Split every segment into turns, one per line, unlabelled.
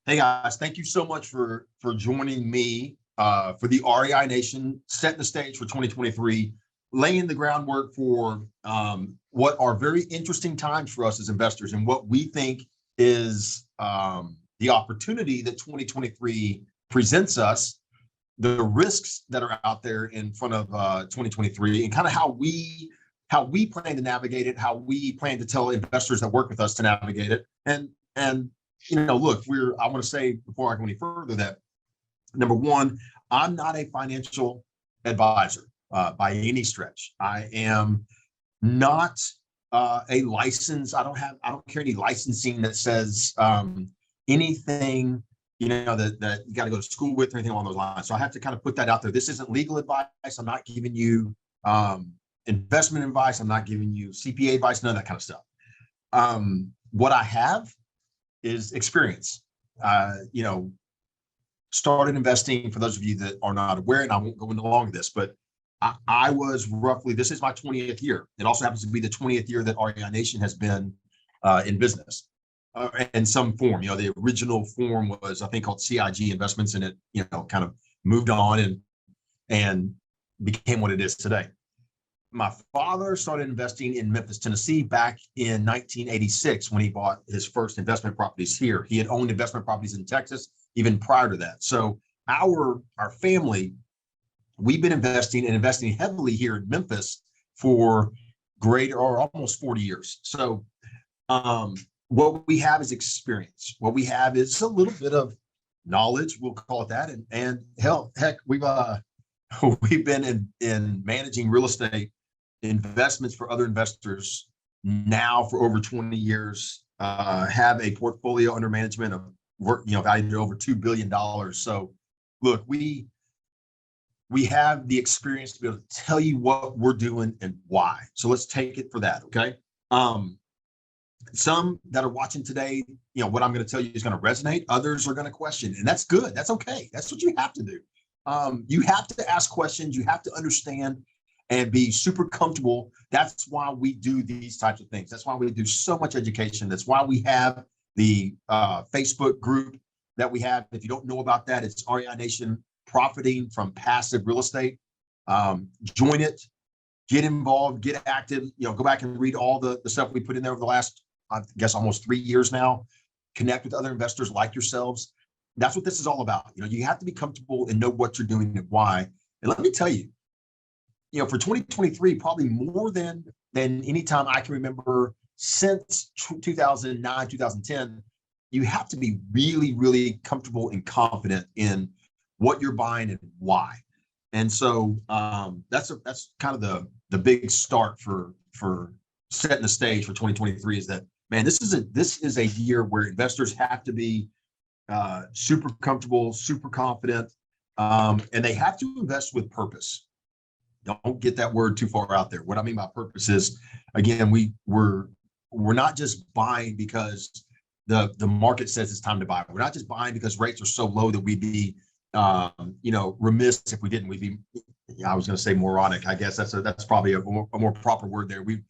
Hey guys, thank you so much for joining me for the REI Nation, setting the stage for 2023, laying the groundwork for what are very interesting times for us as investors and what we think is the opportunity that 2023 presents us, the risks that are out there in front of 2023, and kind of how we plan to navigate it, how we plan to tell investors that work with us to navigate it, and look, I want to say before I go any further that number one, I'm not a financial advisor by any stretch. I am not a license. I don't carry any licensing that says anything, that you got to go to school with or anything along those lines. So I have to kind of put that out there. This isn't legal advice. I'm not giving you investment advice. I'm not giving you CPA advice, none of that kind of stuff. What I have is experience. Started investing, for those of you that are not aware, and I won't go into long of this, but I was roughly, this is my 20th year. It also happens to be the 20th year that REI Nation has been in business in some form. The original form was, I think, called CIG Investments, and it, kind of moved on and became what it is today. My father started investing in Memphis, Tennessee back in 1986 when he bought his first investment properties here. He had owned investment properties in Texas even prior to that. So our family, we've been investing heavily here in Memphis for almost 40 years. So what we have is experience. What we have is a little bit of knowledge, we'll call it that. And heck, we've been in managing real estate investments for other investors now for over 20 years, have a portfolio under management of valued at over $2 billion. So look, we have the experience to be able to tell you what we're doing and why. So let's take it for that. Okay. Some that are watching today, what I'm going to tell you is going to resonate. Others are going to question, and that's good. That's okay. That's what you have to do. You have to ask questions. You have to understand and be super comfortable. That's why we do these types of things. That's why we do so much education. That's why we have the Facebook group that we have. If you don't know about that, it's REI Nation Profiting from Passive Real Estate. Join it, get involved, get active. Go back and read all the stuff we put in there over the last, I guess, almost 3 years now. Connect with other investors like yourselves. That's what this is all about. You have to be comfortable and know what you're doing and why. And let me tell you, for 2023, probably more than any time I can remember since 2009, 2010, you have to be really, really comfortable and confident in what you're buying and why. And so that's kind of the big start for setting the stage for 2023 is that, man, this is a year where investors have to be super comfortable, super confident, and they have to invest with purpose. Don't get that word too far out there. What I mean by purpose is, again, we're not just buying because the market says it's time to buy. We're not just buying because rates are so low that we'd be remiss if we didn't. We'd be, I was going to say moronic. I guess that's probably a more proper word there. We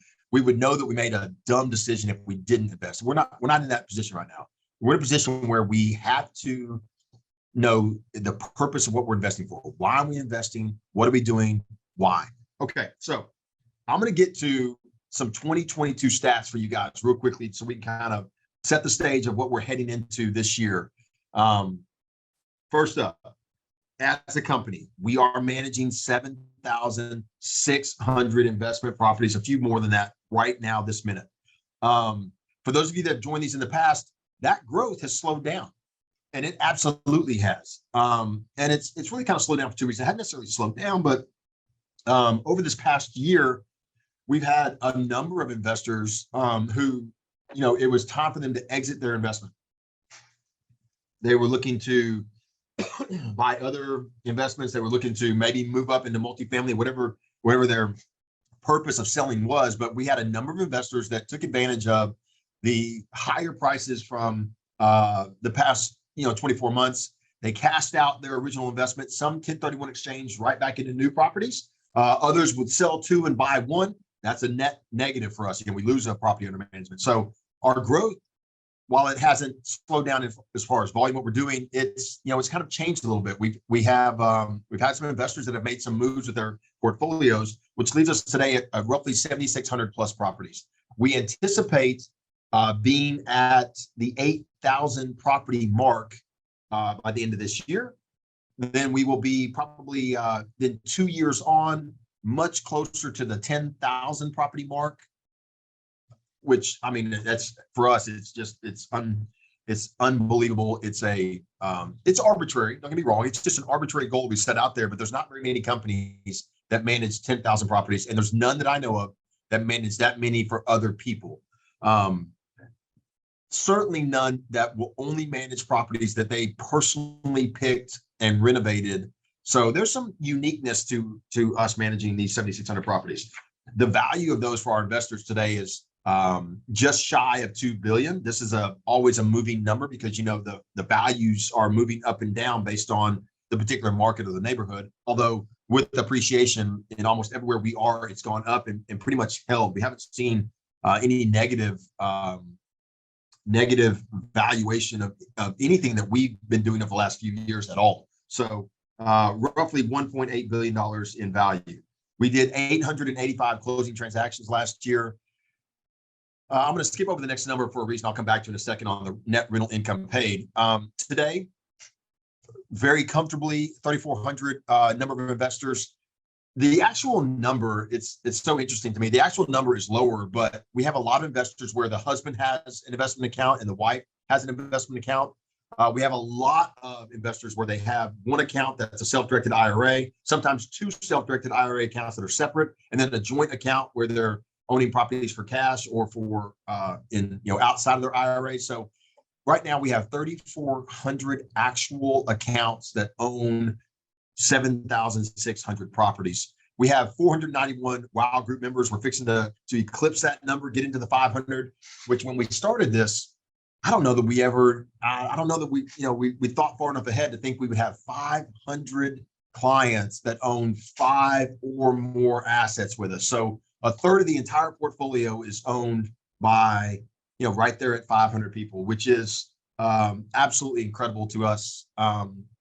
would know that we made a dumb decision if we didn't invest. We're not in that position right now. We're in a position where we have to know the purpose of what we're investing for. Why are we investing? What are we doing? Why? Okay, so I'm going to get to some 2022 stats for you guys real quickly so we can kind of set the stage of what we're heading into this year. First up, as a company, we are managing 7,600 investment properties, a few more than that right now this minute. For those of you that have joined these in the past, that growth has slowed down, and it absolutely has. And it's really kind of slowed down for two reasons. It hadn't necessarily slowed down, but over this past year, we've had a number of investors who, it was time for them to exit their investment. They were looking to buy other investments. They were looking to maybe move up into multifamily, whatever their purpose of selling was. But we had a number of investors that took advantage of the higher prices from the past 24 months. They cashed out their original investment. Some 1031 exchange right back into new properties. Others would sell two and buy one. That's a net negative for us. We lose a property under management. So our growth while it hasn't slowed down as far as volume, what we're doing, it's it's kind of changed a little bit. We've had some investors that have made some moves with their portfolios, which leaves us today at roughly 7,600 plus properties. We anticipate being at the 8,000 property mark by the end of this year. Then we will be probably then 2 years on, much closer to the 10,000 property mark. Which, I mean, that's for us. It's unbelievable. It's arbitrary. Don't get me wrong. It's just an arbitrary goal we set out there. But there's not very many companies that manage 10,000 properties, and there's none that I know of that manage that many for other people. Certainly none that will only manage properties that they personally picked and renovated. So there's some uniqueness to us managing these 7,600 properties. The value of those for our investors today is just shy of 2 billion. This is always a moving number because the values are moving up and down based on the particular market or the neighborhood. Although with appreciation in almost everywhere we are, it's gone up and pretty much held. We haven't seen any negative valuation of anything that we've been doing over the last few years at all. So roughly $1.8 billion in value. We did 885 closing transactions last year. I'm going to skip over the next number for a reason I'll come back to in a second on the net rental income paid. Today, very comfortably, 3,400 number of investors. The actual number, it's so interesting to me. The actual number is lower, but we have a lot of investors where the husband has an investment account and the wife has an investment account. We have a lot of investors where they have one account that's a self-directed IRA, sometimes two self-directed IRA accounts that are separate, and then a joint account where they're owning properties for cash or for outside of their IRA. So right now we have 3,400 actual accounts that own 7,600 properties. We have 491 WOW Group members. We're fixing to eclipse that number, get into the 500, which when we started this, I don't know that we ever, I don't know that we thought far enough ahead to think we would have 500 clients that own 5 or more assets with us. So a third of the entire portfolio is owned by, right there at 500 people, which is absolutely incredible to us.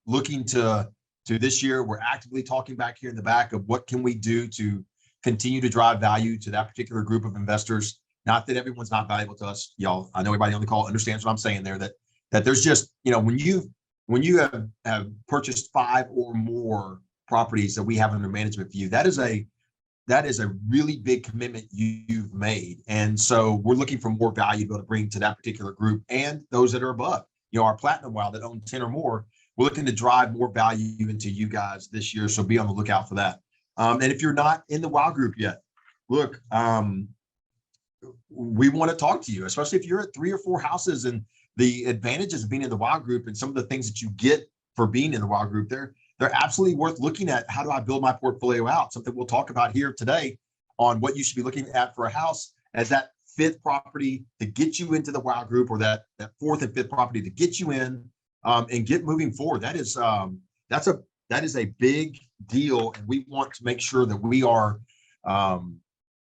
Looking to this year, we're actively talking back here in the back of what can we do to continue to drive value to that particular group of investors. Not that everyone's not valuable to us, y'all. I know everybody on the call understands what I'm saying there, that there's just, when you have purchased 5 or more properties that we have under management for you, that is a really big commitment you've made. And so we're looking for more value to be able to bring to that particular group and those that are above. Our Platinum WOW that own 10 or more, we're looking to drive more value into you guys this year. So be on the lookout for that. And if you're not in the WOW group yet, look, we want to talk to you, especially if you're at 3 or 4 houses, and the advantages of being in the WOW group and some of the things that you get for being in the WOW group, they're absolutely worth looking at. How do I build my portfolio out? Something we'll talk about here today on what you should be looking at for a house as that 5th property to get you into the WOW group, or that 4th and 5th property to get you in and get moving forward. That is a big deal, and we want to make sure that we are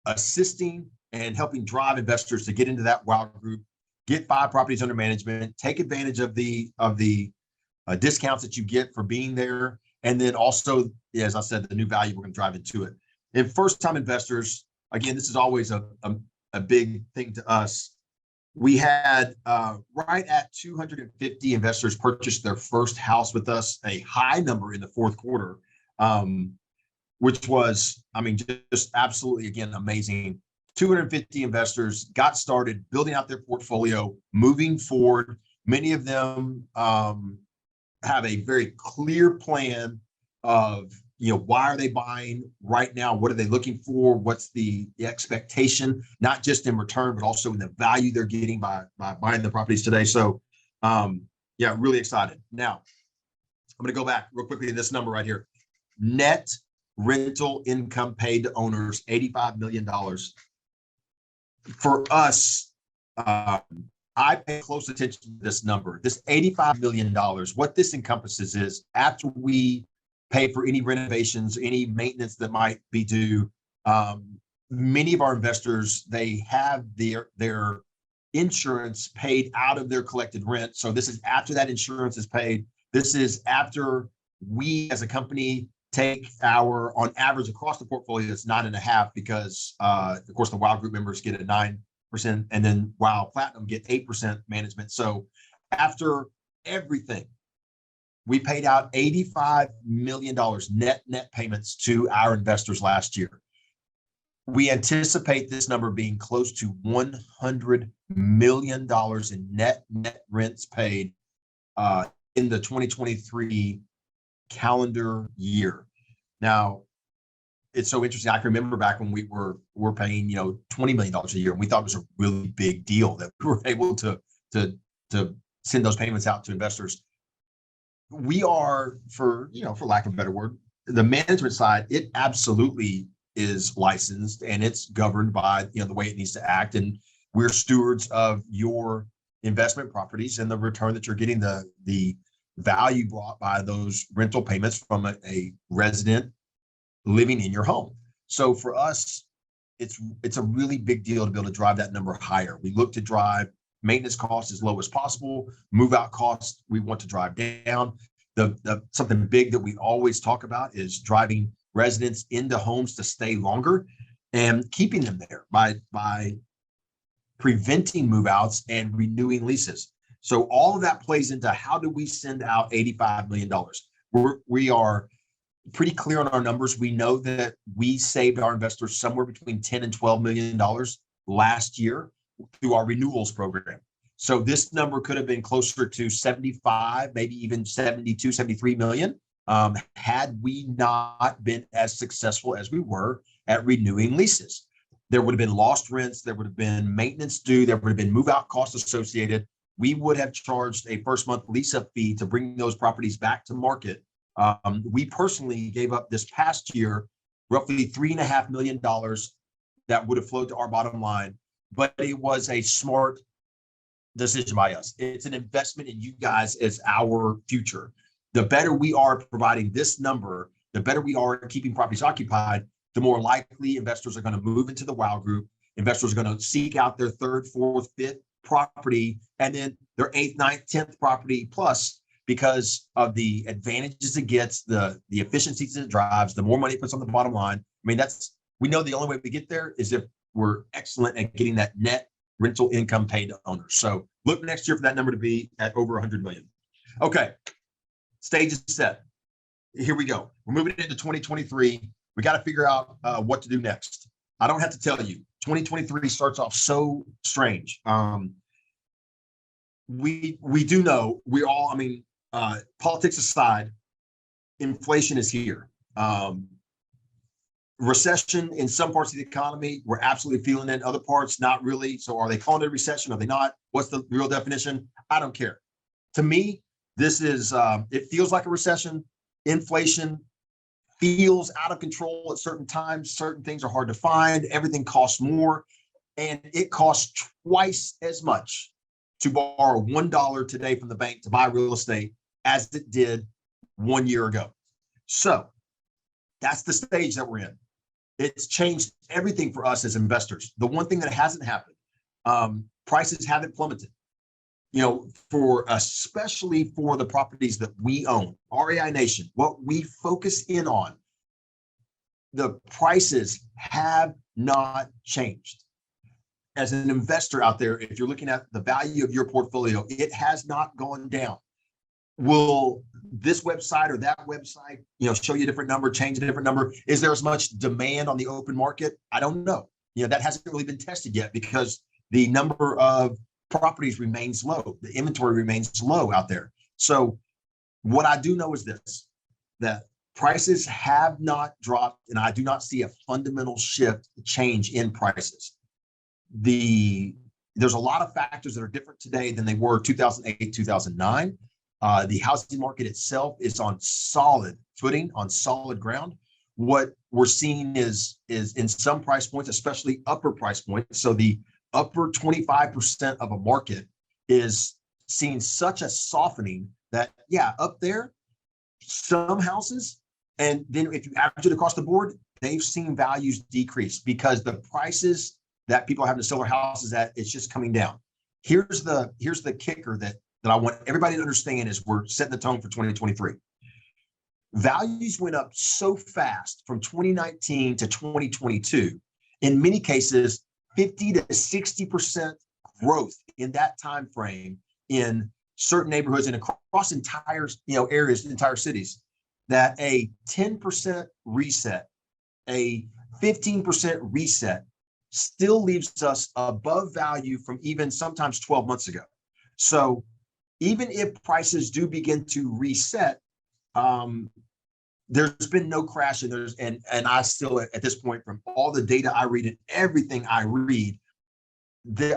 assisting and helping drive investors to get into that WOW group, get 5 properties under management, take advantage of the discounts that you get for being there. And then also, as I said, the new value we're going to drive into it. And first-time investors, again, this is always a big thing to us. We had right at 250 investors purchase their first house with us, a high number in the 4th quarter, which was, just absolutely, again, amazing. 250 investors got started building out their portfolio, moving forward. Many of them have a very clear plan of, why are they buying right now? What are they looking for? What's the expectation, not just in return, but also in the value they're getting by buying the properties today. So, really excited. Now, I'm going to go back real quickly to this number right here. Net rental income paid to owners, $85 million. For us, I pay close attention to this number, this $85 million. What this encompasses is, after we pay for any renovations, any maintenance that might be due, many of our investors, they have their insurance paid out of their collected rent. So this is after that insurance is paid. This is after we as a company take our, on average across the portfolio, it's 9.5 because of course the WOW Group members get a 9%, and then WOW Platinum get 8% management. So after everything, we paid out $85 million net payments to our investors last year. We anticipate this number being close to $100 million in net rents paid in the 2023 calendar year. Now, it's so interesting. I can remember back when we were paying, $20 million a year, and we thought it was a really big deal that we were able to send those payments out to investors. We are, for lack of a better word, the management side, it absolutely is licensed and it's governed by the way it needs to act, and we're stewards of your investment properties and the return that you're getting, the value brought by those rental payments from a resident living in your home. So for us, it's a really big deal to be able to drive that number higher. We look to drive maintenance costs as low as possible. Move out costs we want to drive down. The something big that we always talk about is driving residents into homes to stay longer and keeping them there by preventing move outs and renewing leases. So all of that plays into how do we send out $85 million. We are pretty clear on our numbers. We know that we saved our investors somewhere between $10 and $12 million last year through our renewals program. So this number could have been closer to 75, maybe even 72, 73 million, had we not been as successful as we were at renewing leases. There would have been lost rents, there would have been maintenance due, there would have been move-out costs associated. We would have charged a first-month lease-up fee to bring those properties back to market. We personally gave up this past year roughly $3.5 million that would have flowed to our bottom line, but it was a smart decision by us. It's an investment in you guys as our future. The better we are providing this number, the better we are at keeping properties occupied, the more likely investors are going to move into the WOW Group. Investors are going to seek out their third, fourth, fifth property, and then their eighth, ninth, 10th property plus, because of the advantages it gets, the efficiencies it drives, the more money it puts on the bottom line. I mean, we know the only way we get there is if we're excellent at getting that net rental income paid to owners. So look next year for that number to be at over 100 million. Okay, stage is set. Here we go. We're moving into 2023. We got to figure out what to do next. I don't have to tell you, 2023 starts off so strange. We do know politics aside, inflation is here. Recession in some parts of the economy, we're absolutely feeling it. Other parts, not really. So are they calling it a recession? Are they not? What's the real definition? I don't care. To me, this is, it feels like a recession. Inflation feels out of control at certain times. Certain things are hard to find. Everything costs more. And it costs twice as much to borrow $1 today from the bank to buy real estate as it did 1 year ago. So that's the stage that we're in. It's changed everything for us as investors. The one thing that hasn't happened, prices haven't plummeted. Especially for the properties that we own, REI Nation, what we focus in on, the prices have not changed. As an investor out there, if you're looking at the value of your portfolio, it has not gone down. Will this website or that website, show you a different number, change a different number? Is there as much demand on the open market? I don't know. That hasn't really been tested yet because the number of properties remains low. The inventory remains low out there. So what I do know is this, that prices have not dropped, and I do not see a fundamental change in prices. There's a lot of factors that are different today than they were 2008, 2009. The housing market itself is on solid footing, on solid ground. What we're seeing is in some price points, especially upper price points. So the upper 25% of a market is seeing such a softening that, up there, some houses, and then if you average it across the board, they've seen values decrease because the prices that people are having to sell their houses at, it's just coming down. Here's the kicker that I want everybody to understand as we're setting the tone for 2023. Values went up so fast from 2019 to 2022. In many cases, 50 to 60% growth in that time frame in certain neighborhoods and across entire areas, entire cities, that a 10% reset, a 15% reset still leaves us above value from even sometimes 12 months ago. So even if prices do begin to reset, there's been no crash, and I still, at this point, from all the data I read and everything I read,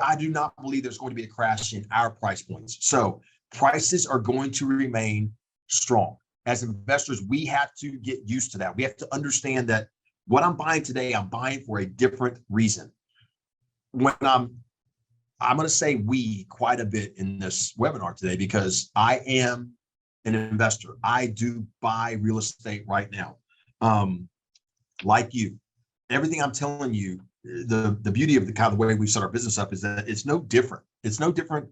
I do not believe there's going to be a crash in our price points. So prices are going to remain strong. As investors, we have to get used to that. We have to understand that what I'm buying today, I'm buying for a different reason. When I'm going to say we quite a bit in this webinar today, because I am an investor. I do buy real estate right now. Like you, everything I'm telling you, the beauty of the kind of the way we set our business up is that it's no different. It's no different.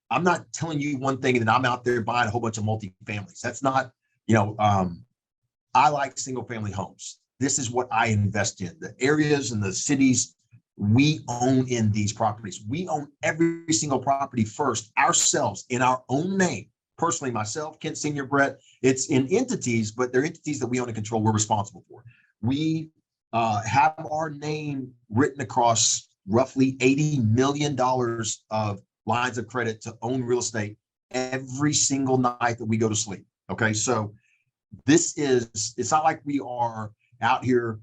I'm not telling you one thing and then I'm out there buying a whole bunch of multifamilies. That's not, I like single family homes. This is what I invest in. The areas and the cities we own in these properties. We own every single property first ourselves in our own name. Personally, myself, Kent Senior, Brett, it's in entities, but they're entities that we own and control, we're responsible for. We have our name written across roughly $80 million of lines of credit to own real estate every single night that we go to sleep. Okay, so it's not like we are out here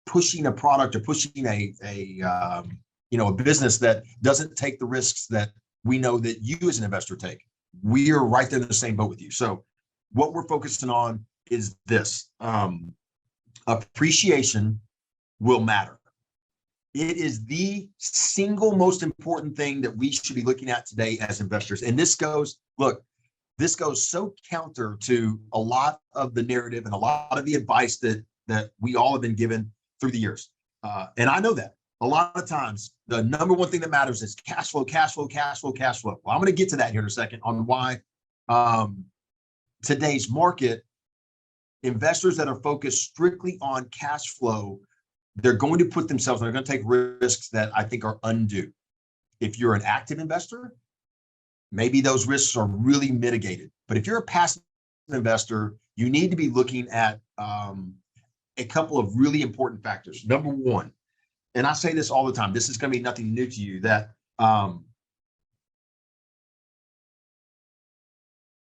pushing a product or pushing a business that doesn't take the risks that we know that you as an investor take. We are right there in the same boat with you. So what we're focusing on is this. Appreciation will matter. It is the single most important thing that we should be looking at today as investors. And this goes so counter to a lot of the narrative and a lot of the advice that we all have been given through the years. And I know that. A lot of times, the number one thing that matters is cash flow, cash flow, cash flow, cash flow. Well, I'm going to get to that here in a second on why today's market, investors that are focused strictly on cash flow, they're going to put themselves, they're going to take risks that I think are undue. If you're an active investor, maybe those risks are really mitigated. But if you're a passive investor, you need to be looking at a couple of really important factors. Number one, and I say this all the time, this is going to be nothing new to you, that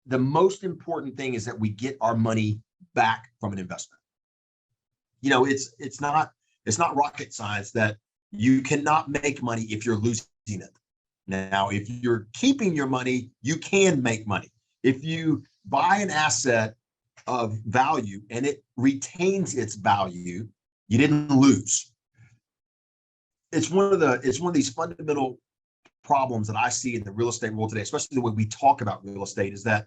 the most important thing is that we get our money back from an investment. It's not rocket science that you cannot make money if you're losing it. Now, if you're keeping your money, you can make money. If you buy an asset of value and it retains its value, you didn't lose. It's one of these fundamental problems that I see in the real estate world today, especially the way we talk about real estate, is that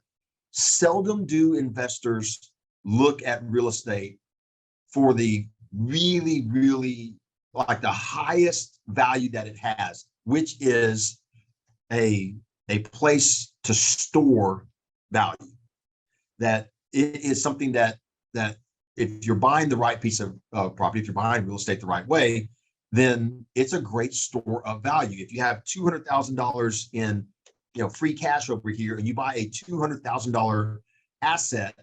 seldom do investors look at real estate for the really, really like the highest value that it has, which is a place to store value. That it is something that if you're buying the right piece of property, if you're buying real estate the right way, then it's a great store of value. If you have $200,000 in free cash over here and you buy a $200,000 asset,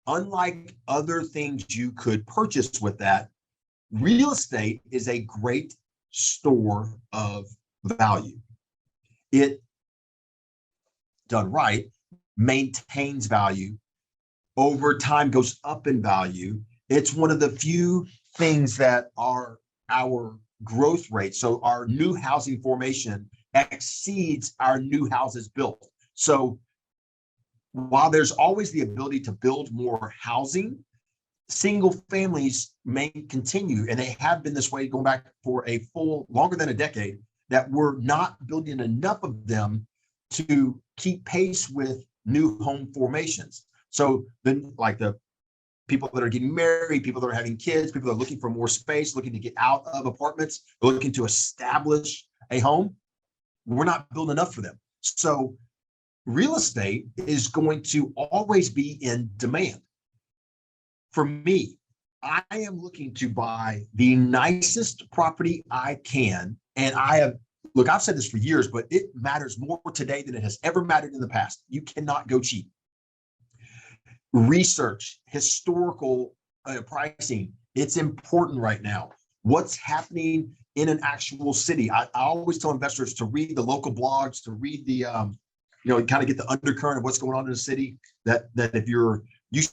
unlike other things you could purchase with that, real estate is a great store of value. It, done right, maintains value, over time goes up in value. It's one of the few things that are our growth rate. So our new housing formation exceeds our new houses built. So while there's always the ability to build more housing, single families may continue, and they have been this way going back for a full longer than a decade, that we're not building enough of them to keep pace with new home formations. So then, like the people that are getting married, people that are having kids, people that are looking for more space, looking to get out of apartments, looking to establish a home, we're not building enough for them. So real estate is going to always be in demand. For me, I am looking to buy the nicest property I can. And I've said this for years, but it matters more today than it has ever mattered in the past. You cannot go cheap. Research, historical pricing, it's important right now. What's happening in an actual city? I always tell investors to read the local blogs, to read the, kind of get the undercurrent of what's going on in the city. That if you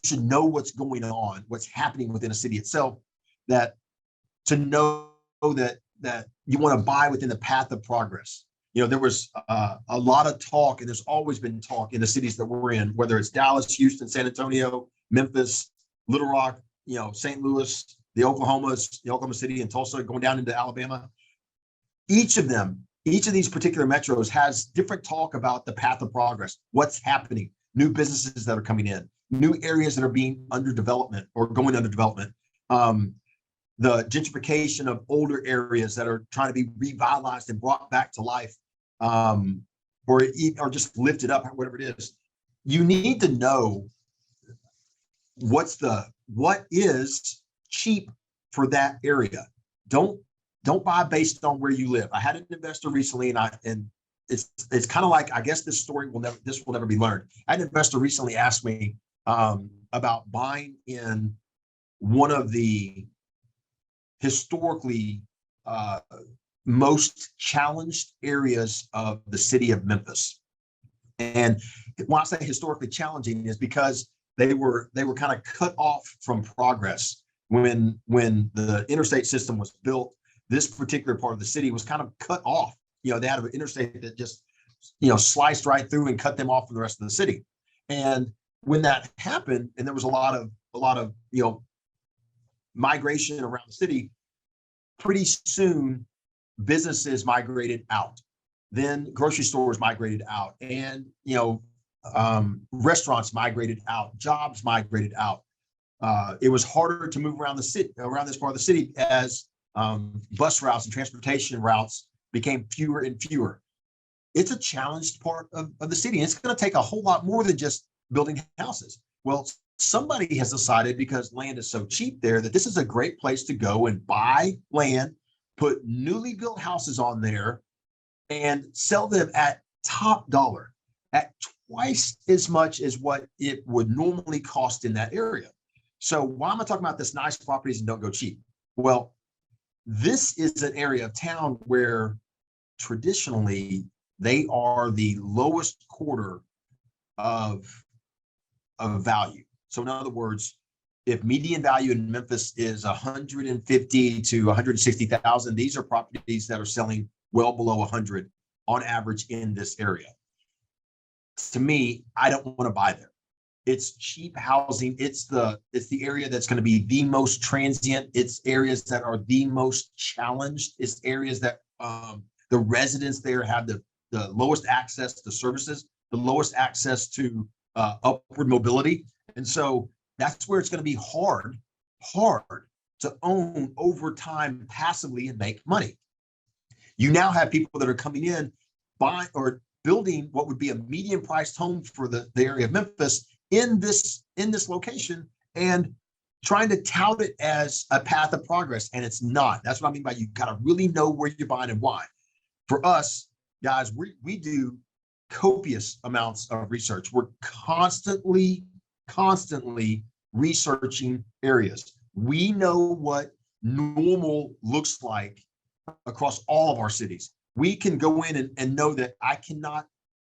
should know what's going on, what's happening within a city itself. That to know that you want to buy within the path of progress. There was a lot of talk, and there's always been talk in the cities that we're in, whether it's Dallas, Houston, San Antonio, Memphis, Little Rock, St. Louis, the Oklahoma City and Tulsa, going down into Alabama. Each of these particular metros has different talk about the path of progress, what's happening, new businesses that are coming in, new areas that are being under development or going under development. The gentrification of older areas that are trying to be revitalized and brought back to life, or just lifted up, whatever it is. You need to know what is cheap for that area. Don't buy based on where you live. I had an investor recently, and it's kind of like, I guess this will never be learned. I had an investor recently ask me about buying in one of the historically most challenged areas of the city of Memphis. And when I say historically challenging, is because they were kind of cut off from progress when the interstate system was built. This particular part of the city was kind of cut off. They had an interstate that just sliced right through and cut them off from the rest of the city. And when that happened, and there was a lot of migration around the city, pretty soon businesses migrated out. Then grocery stores migrated out, and restaurants migrated out, jobs migrated out. It was harder to move around this part of the city as bus routes and transportation routes became fewer and fewer. It's a challenged part of the city. And it's going to take a whole lot more than just building houses. Well, somebody has decided, because land is so cheap there, that this is a great place to go and buy land, put newly built houses on there, and sell them at top dollar, at twice as much as what it would normally cost in that area. So why am I talking about this nice properties and don't go cheap? Well, this is an area of town where traditionally they are the lowest quarter of value. So in other words, if median value in Memphis is 150 to 160,000, these are properties that are selling well below 100 on average in this area. To me, I don't want to buy there. It's cheap housing. It's the area that's going to be the most transient. It's areas that are the most challenged. It's areas that the residents there have the lowest access to services, the lowest access to upward mobility. And so that's where it's going to be hard to own over time passively and make money. You now have people that are coming in, buying or building what would be a median priced home for the area of Memphis in this location, and trying to tout it as a path of progress. And it's not. That's what I mean by you got to really know where you're buying and why. For us, guys, we do copious amounts of research. We're constantly researching areas. We know what normal looks like across all of our cities. We can go in and know that I cannot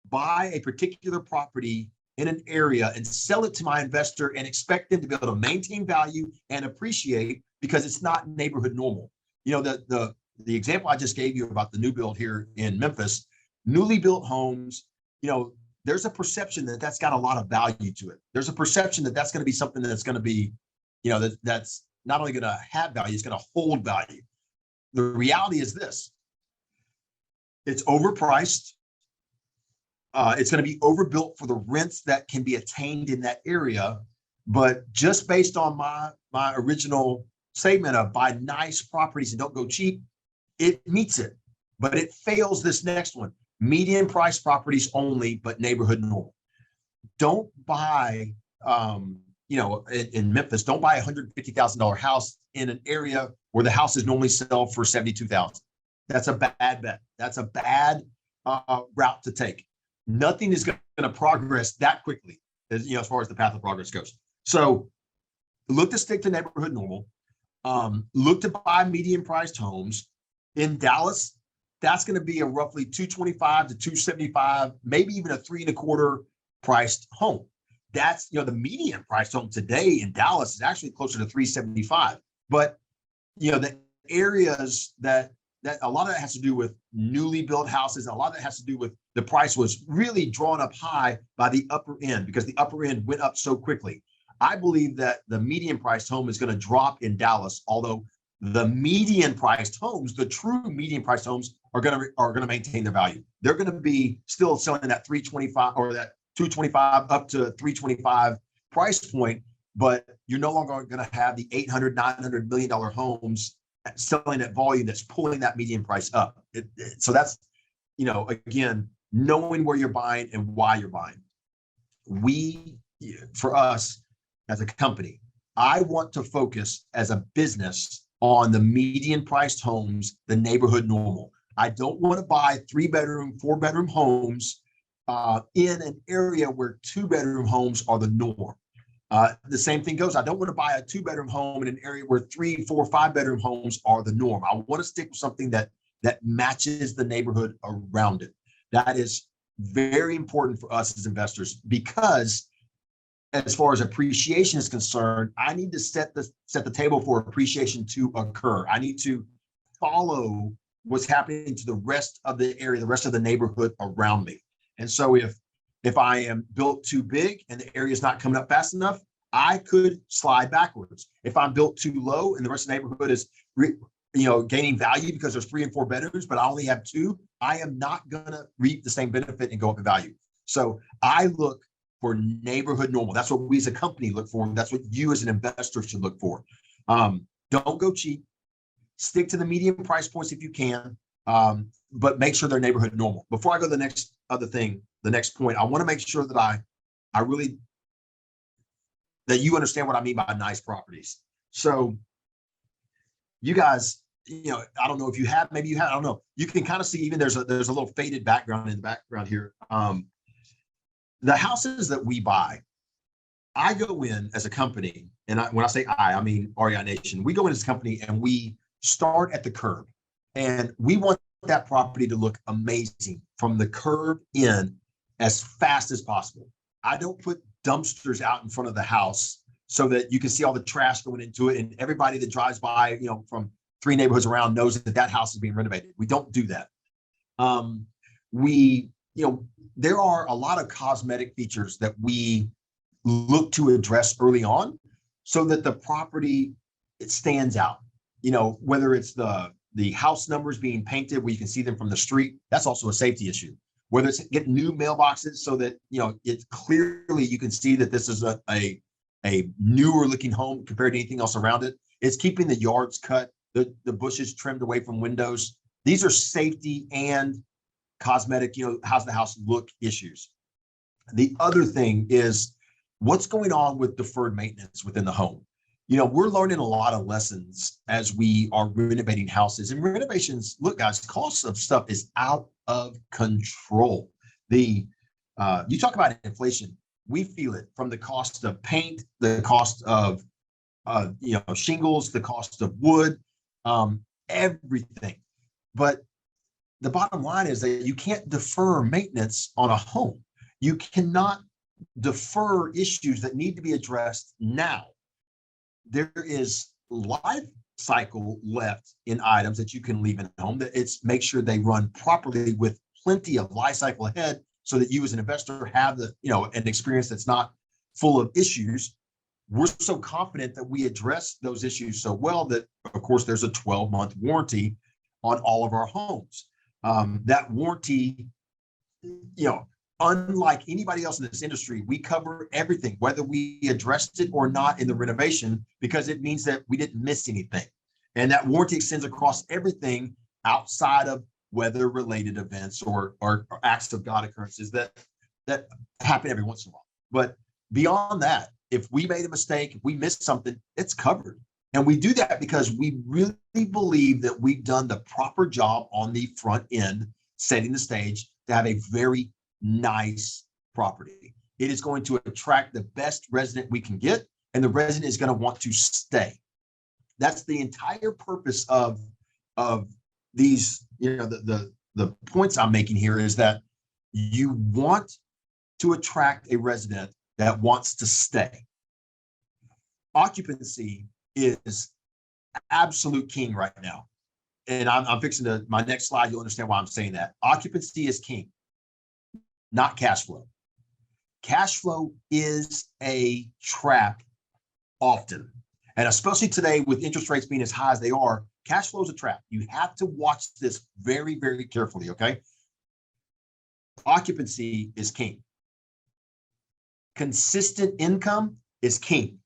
buy a particular property in an area and sell it to my investor and expect them to be able to maintain value and appreciate, because it's not neighborhood normal. The example I just gave you about the new build here in Memphis, newly built homes, there's a perception that that's got a lot of value to it. There's a perception that that's going to be something that's going to be, that's not only going to have value, it's going to hold value. The reality is this: it's overpriced. It's going to be overbuilt for the rents that can be attained in that area. But just based on my original statement of buy nice properties and don't go cheap, it meets it, but it fails this next one. median price properties only, but neighborhood normal. Don't buy, in Memphis, don't buy a $150,000 house in an area where the houses normally sell for 72,000. That's a bad bet. That's a bad route to take. Nothing is going to progress that quickly, as far as the path of progress goes. So look to stick to neighborhood normal. Look to buy median priced homes. In Dallas, that's going to be a roughly 225 to 275, maybe even a 3.25 priced home. That's, the median priced home today in Dallas is actually closer to 375. But, the areas that a lot of that has to do with newly built houses. A lot of that has to do with the price was really drawn up high by the upper end because the upper end went up so quickly. I believe that the median priced home is going to drop in Dallas, although the median priced homes, the true median priced homes, are going to maintain their value. They're going to be still selling that 325 or that 225 up to 325 price point, but you're no longer going to have the $800-900 million homes selling at volume that's pulling that median price up. So that's, again, knowing where you're buying and why you're buying. For us as a company, I want to focus as a business on the median priced homes, the neighborhood normal. I don't want to buy 3-bedroom, 4-bedroom homes in an area where 2-bedroom homes are the norm. The same thing goes. I don't want to buy a 2-bedroom home in an area where 3, 4, 5-bedroom homes are the norm. I want to stick with something that matches the neighborhood around it. That is very important for us as investors because as far as appreciation is concerned, I need to set the table for appreciation to occur. I need to follow what's happening to the rest of the area, the rest of the neighborhood around me. And so if I am built too big and the area is not coming up fast enough, I could slide backwards. If I'm built too low and the rest of the neighborhood is gaining value because there's 3 and 4 bedrooms, but I only have 2, I am not going to reap the same benefit and go up in value. So I look for neighborhood normal. That's what we as a company look for. And that's what you as an investor should look for. Don't go cheap. Stick to the median price points if you can, but make sure they're neighborhood normal. Before I go to the next point, I want to make sure that that you understand what I mean by nice properties. So you guys, I don't know if you have, maybe you have, I don't know. You can kind of see even there's a little faded background in the background here. The houses that we buy, I go in as a company, and when I say I mean REI Nation. We go in as a company and we start at the curb, and we want that property to look amazing from the curb in as fast as possible. I don't put dumpsters out in front of the house so that you can see all the trash going into it, and everybody that drives by, from 3 neighborhoods around knows that house is being renovated. We don't do that. There are a lot of cosmetic features that we look to address early on so that the property, it stands out. Whether it's the house numbers being painted where you can see them from the street, that's also a safety issue. Whether it's getting new mailboxes so that, it's clearly you can see that this is a newer looking home compared to anything else around it. It's keeping the yards cut, the bushes trimmed away from windows. These are safety and cosmetic, how's the house look issues. The other thing is what's going on with deferred maintenance within the home. We're learning a lot of lessons as we are renovating houses, and renovations, look guys, cost of stuff is out of control. You talk about inflation, we feel it from the cost of paint, the cost of shingles, the cost of wood, everything. But the bottom line is that you can't defer maintenance on a home. You cannot defer issues that need to be addressed now. There is life cycle left in items that you can leave in home. That it's make sure they run properly with plenty of life cycle ahead, so that you as an investor have an experience that's not full of issues. We're so confident that we address those issues so well that, of course, there's a 12-month warranty on all of our homes. That warranty, unlike anybody else in this industry, we cover everything, whether we addressed it or not in the renovation, because it means that we didn't miss anything. And that warranty extends across everything outside of weather-related events or acts of God occurrences that happen every once in a while. But beyond that, if we made a mistake, if we missed something, it's covered. And we do that because we really believe that we've done the proper job on the front end, setting the stage to have a very nice property. It is going to attract the best resident we can get, and the resident is going to want to stay. That's the entire purpose of these, the points I'm making here is that you want to attract a resident that wants to stay. Occupancy is absolute king right now. And I'm fixing to, my next slide, you'll understand why I'm saying that. Occupancy is king, not cash flow. Cash flow is a trap often. And especially today with interest rates being as high as they are, cash flow is a trap. You have to watch this very, very carefully, okay? Occupancy is king. Consistent income is king.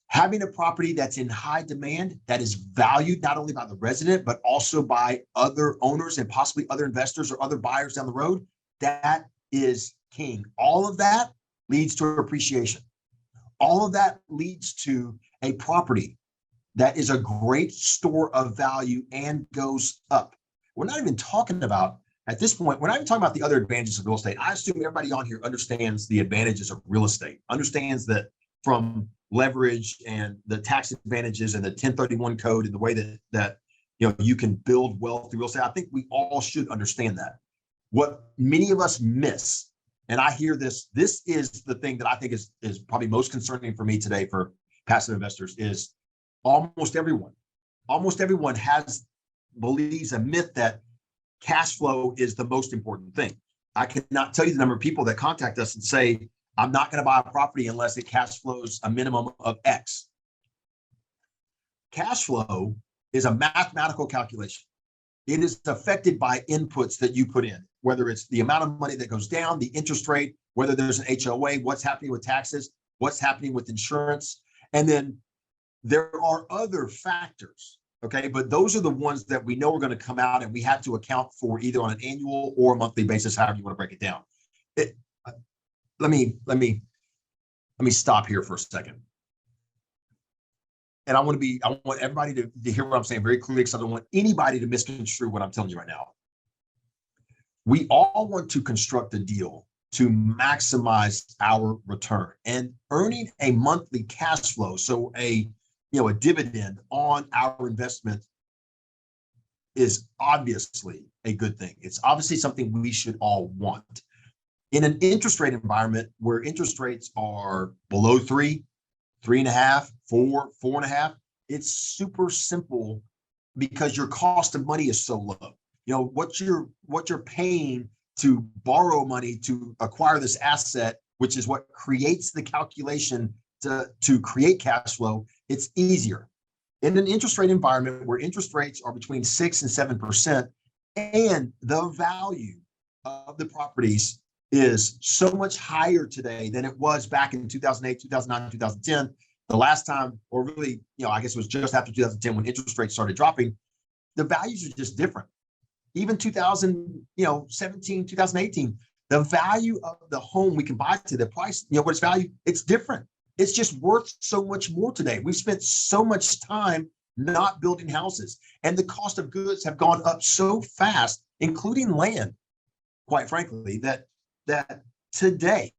Having a property that's in high demand, that is valued not only by the resident, but also by other owners and possibly other investors or other buyers down the road, that is king. All of that leads to appreciation. All of that leads to a property that is a great store of value and goes up. We're not even talking about, at this point, we're not even talking about the other advantages of real estate. I assume everybody on here understands the advantages of real estate, understands that from leverage and the tax advantages and the 1031 code and the way that you can build wealth through real estate. I think we all should understand that. What many of us miss, and I hear this is the thing that I think is probably most concerning for me today for passive investors, is almost everyone believes a myth that cash flow is the most important thing. I cannot tell you the number of people that contact us and say, I'm not going to buy a property unless it cash flows a minimum of X. Cash flow is a mathematical calculation. It is affected by inputs that you put in, whether it's the amount of money that goes down, the interest rate, whether there's an HOA, what's happening with taxes, what's happening with insurance. And then there are other factors, okay? But those are the ones that we know are going to come out and we have to account for either on an annual or a monthly basis, however you want to break it down. Let me stop here for a second. And I want everybody to hear what I'm saying very clearly, because I don't want anybody to misconstrue what I'm telling you right now. We all want to construct a deal to maximize our return, and earning a monthly cash flow, so a dividend on our investment, is obviously a good thing. It's obviously something we should all want. In an interest rate environment where interest rates are below 3, 3.5, 4, 4.5, it's super simple because your cost of money is so low. What you're paying to borrow money to acquire this asset, which is what creates the calculation to create cash flow, it's easier. In an interest rate environment where interest rates are between 6 and 7%, and the value of the properties is so much higher today than it was back in 2008, 2009, 2010, the last time, or really, I guess it was just after 2010 when interest rates started dropping, the values are just different. Even 2017, 2018, the value of the home we can buy to the price, what its value, it's different. It's just worth so much more today. We've spent so much time not building houses, and the cost of goods have gone up so fast, including land, quite frankly, that today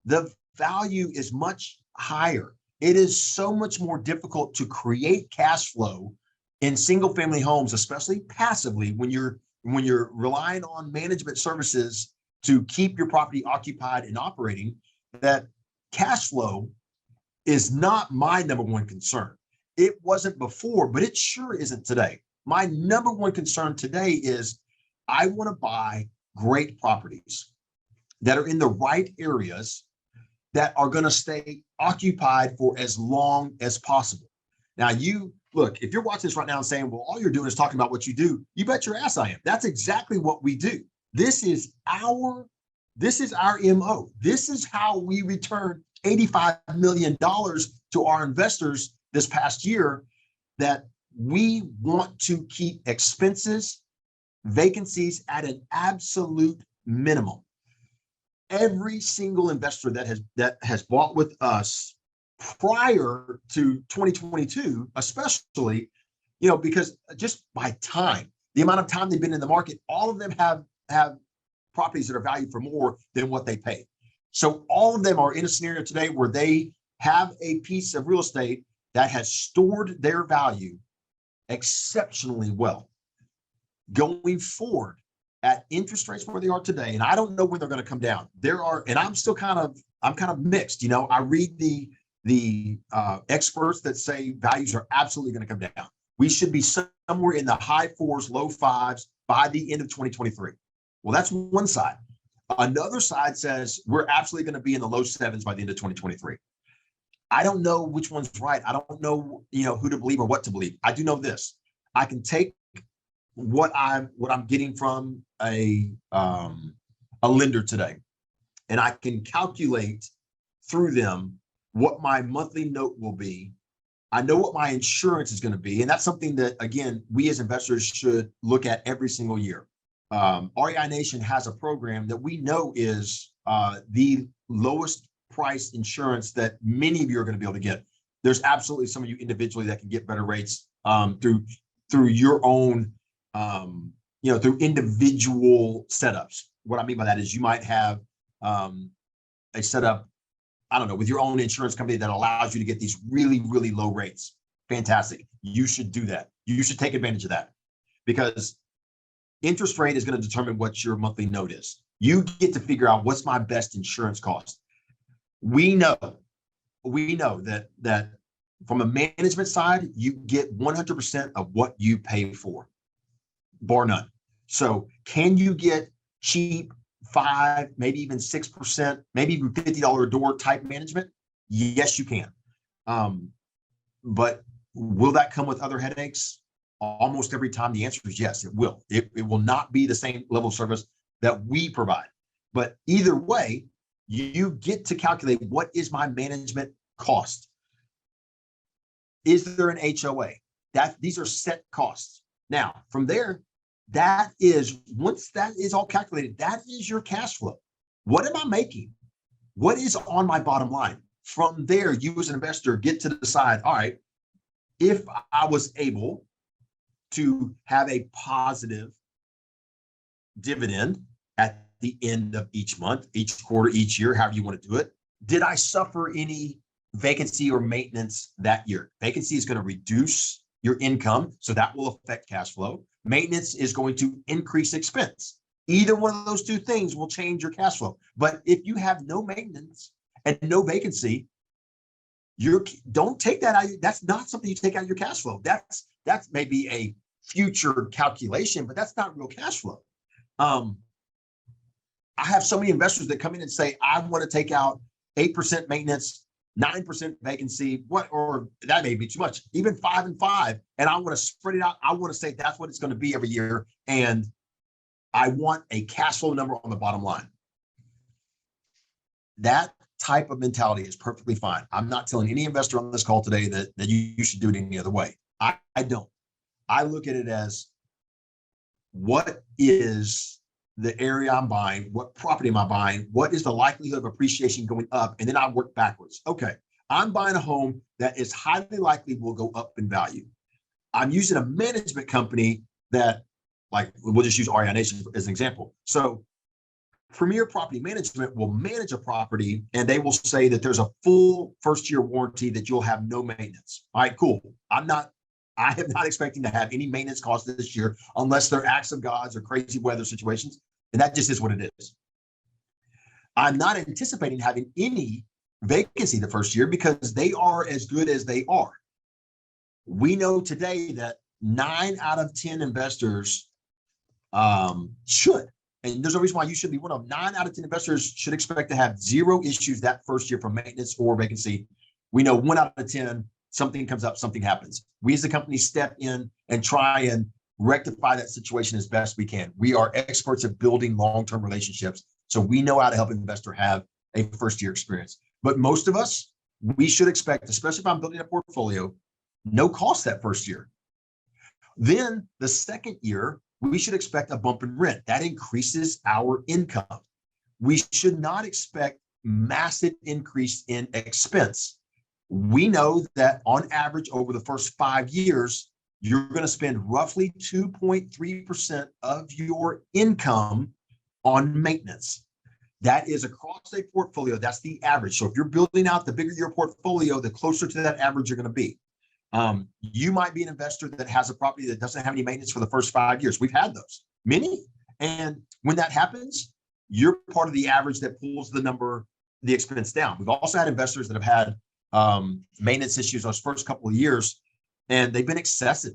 the value is much higher. It is so much more difficult to create cash flow in single family homes, especially passively, when you're relying on management services to keep your property occupied and operating, that cash flow is not my number one concern. It wasn't before, but it sure isn't today. My number one concern today is I want to buy great properties that are in the right areas that are going to stay occupied for as long as possible. Now, look, if you're watching this right now and saying, well, all you're doing is talking about what you do, you bet your ass I am. That's exactly what we do. This is our MO. This is how we return $85 million to our investors this past year, that we want to keep expenses vacancies at an absolute minimum. Every single investor that has bought with us prior to 2022, especially, because just by time, the amount of time they've been in the market, all of them have properties that are valued for more than what they paid. So all of them are in a scenario today where they have a piece of real estate that has stored their value exceptionally well. Going forward, at interest rates where they are today, and I don't know when they're going to come down. And I'm still kind of mixed. I read the experts that say values are absolutely going to come down. We should be somewhere in the high 4s, low 5s by the end of 2023. Well, that's one side. Another side says we're absolutely going to be in the low 7s by the end of 2023. I don't know which one's right. I don't know, who to believe or what to believe. I do know this. I can take what I'm getting from a lender today, and I can calculate through them what my monthly note will be. I know what my insurance is going to be, and that's something that, again, we as investors should look at every single year. REI Nation has a program that we know is the lowest price insurance that many of you are going to be able to get. There's absolutely some of you individually that can get better rates through your own, through individual setups. What I mean by that is you might have a setup, I don't know, with your own insurance company that allows you to get these really, really low rates. Fantastic. You should do that. You should take advantage of that, because interest rate is going to determine what your monthly note is. You get to figure out what's my best insurance cost. We know that from a management side, you get 100% of what you pay for, bar none. So can you get cheap 5, maybe even 6%, maybe even $50 a door type management? Yes, you can. But will that come with other headaches? Almost every time the answer is yes, it will. It will not be the same level of service that we provide. But either way, you get to calculate, what is my management cost? Is there an HOA? These are set costs. Now, from there, once that is all calculated, that is your cash flow. What am I making? What is on my bottom line? From there, you as an investor get to decide, all right, if I was able to have a positive dividend at the end of each month, each quarter, each year, however you want to do it, did I suffer any vacancy or maintenance that year? Vacancy is going to reduce your income, so that will affect cash flow. Maintenance is going to increase expense. Either one of those two things will change your cash flow. But if you have no maintenance and no vacancy, don't take that out. That's not something you take out of your cash flow. That's maybe a future calculation, but that's not real cash flow. I have so many investors that come in and say, I want to take out 8% maintenance, 9% vacancy, or that may be too much, even 5 and 5. And I want to spread it out. I want to say that's what it's going to be every year. And I want a cash flow number on the bottom line. That type of mentality is perfectly fine. I'm not telling any investor on this call today that you should do it any other way. I don't. I look at it as, what is the area I'm buying? What property am I buying? What is the likelihood of appreciation going up? And then I work backwards. Okay, I'm buying a home that is highly likely will go up in value. I'm using a management company that, like, we'll just use REI Nation as an example. So Premier Property Management will manage a property, and they will say that there's a full first-year warranty that you'll have no maintenance. All right, cool. I am not expecting to have any maintenance costs this year unless they're acts of gods or crazy weather situations. And that just is what it is. I'm not anticipating having any vacancy the first year because they are as good as they are. We know today that 9 out of 10 investors should, and there's a reason why you should be one of them. 9 out of 10 investors should expect to have 0 issues that first year from maintenance or vacancy. We know 1 out of 10, something comes up, something happens. We as a company step in and try and rectify that situation as best we can. We are experts at building long-term relationships, so we know how to help an investor have a first-year experience. But most of us, we should expect, especially if I'm building a portfolio, no cost that first year. Then the second year, we should expect a bump in rent. That increases our income. We should not expect massive increase in expense. We know that on average over the first 5 years, you're going to spend roughly 2.3% of your income on maintenance. That is across a portfolio. That's the average. So if you're building out, the bigger your portfolio, the closer to that average you're going to be. You might be an investor that has a property that doesn't have any maintenance for the first 5 years. We've had those, many. And when that happens, you're part of the average that pulls the expense down. We've also had investors that have had maintenance issues those first couple of years, and they've been excessive.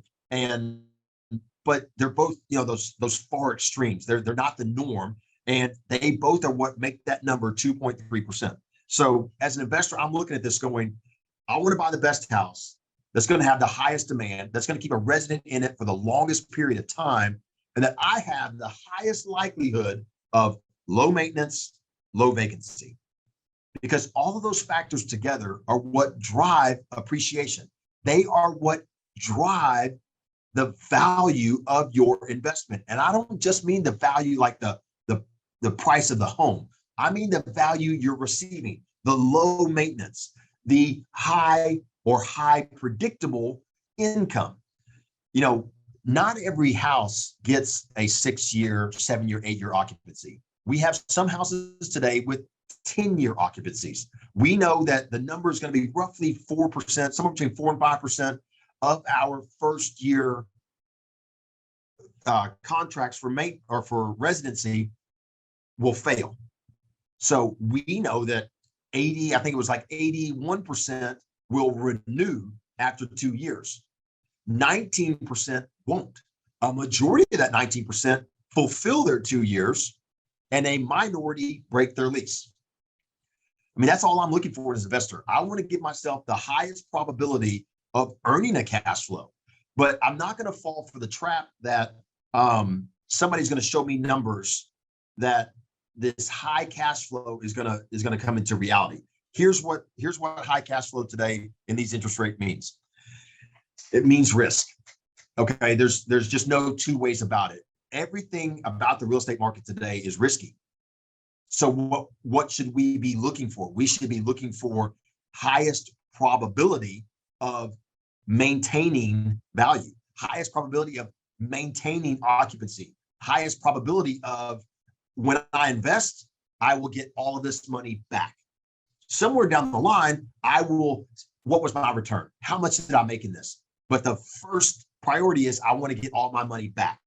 But they're both, those far extremes. They're not the norm, and they both are what make that number 2.3%. So as an investor, I'm looking at this going, I want to buy the best house that's going to have the highest demand, that's going to keep a resident in it for the longest period of time, and that I have the highest likelihood of low maintenance, low vacancy. Because all of those factors together are what drive appreciation. They are what drive the value of your investment. And I don't just mean the value like the price of the home. I mean the value you're receiving, the low maintenance, the high predictable income. Not every house gets a 6-year, 7-year, 8-year occupancy. We have some houses today with 10-year occupancies. We know that the number is going to be roughly 4%, somewhere between 4 and 5% of our first year contracts for residency will fail. So we know that I think it was like 81% will renew after 2 years. 19% won't. A majority of that 19% fulfill their 2 years, and a minority break their lease. I mean, that's all I'm looking for as an investor. I want to give myself the highest probability of earning a cash flow, but I'm not going to fall for the trap that somebody's going to show me numbers that this high cash flow is going to come into reality. Here's what high cash flow today in these interest rate means. It means risk. Okay, there's just no two ways about it. Everything about the real estate market today is risky. So what should we be looking for? We should be looking for highest probability of maintaining value, highest probability of maintaining occupancy, highest probability of when I invest, I will get all of this money back. Somewhere down the line, what was my return? How much did I make in this? But the first priority is I want to get all my money back.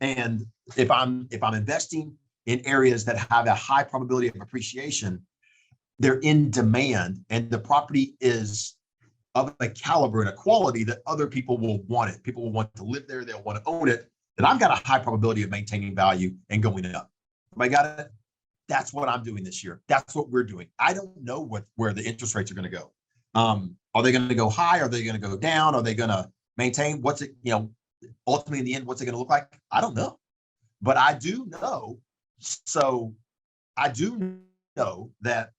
And if I'm investing in areas that have a high probability of appreciation, they're in demand, and the property is of a caliber and a quality that other people will want it. People will want to live there. They'll want to own it. Then I've got a high probability of maintaining value and going up. Everybody got it? That's what I'm doing this year. That's what we're doing. I don't know where the interest rates are going to go. Are they going to go high? Are they going to go down? Are they going to maintain? Ultimately in the end, what's it going to look like? I don't know. But I do know. So I do know that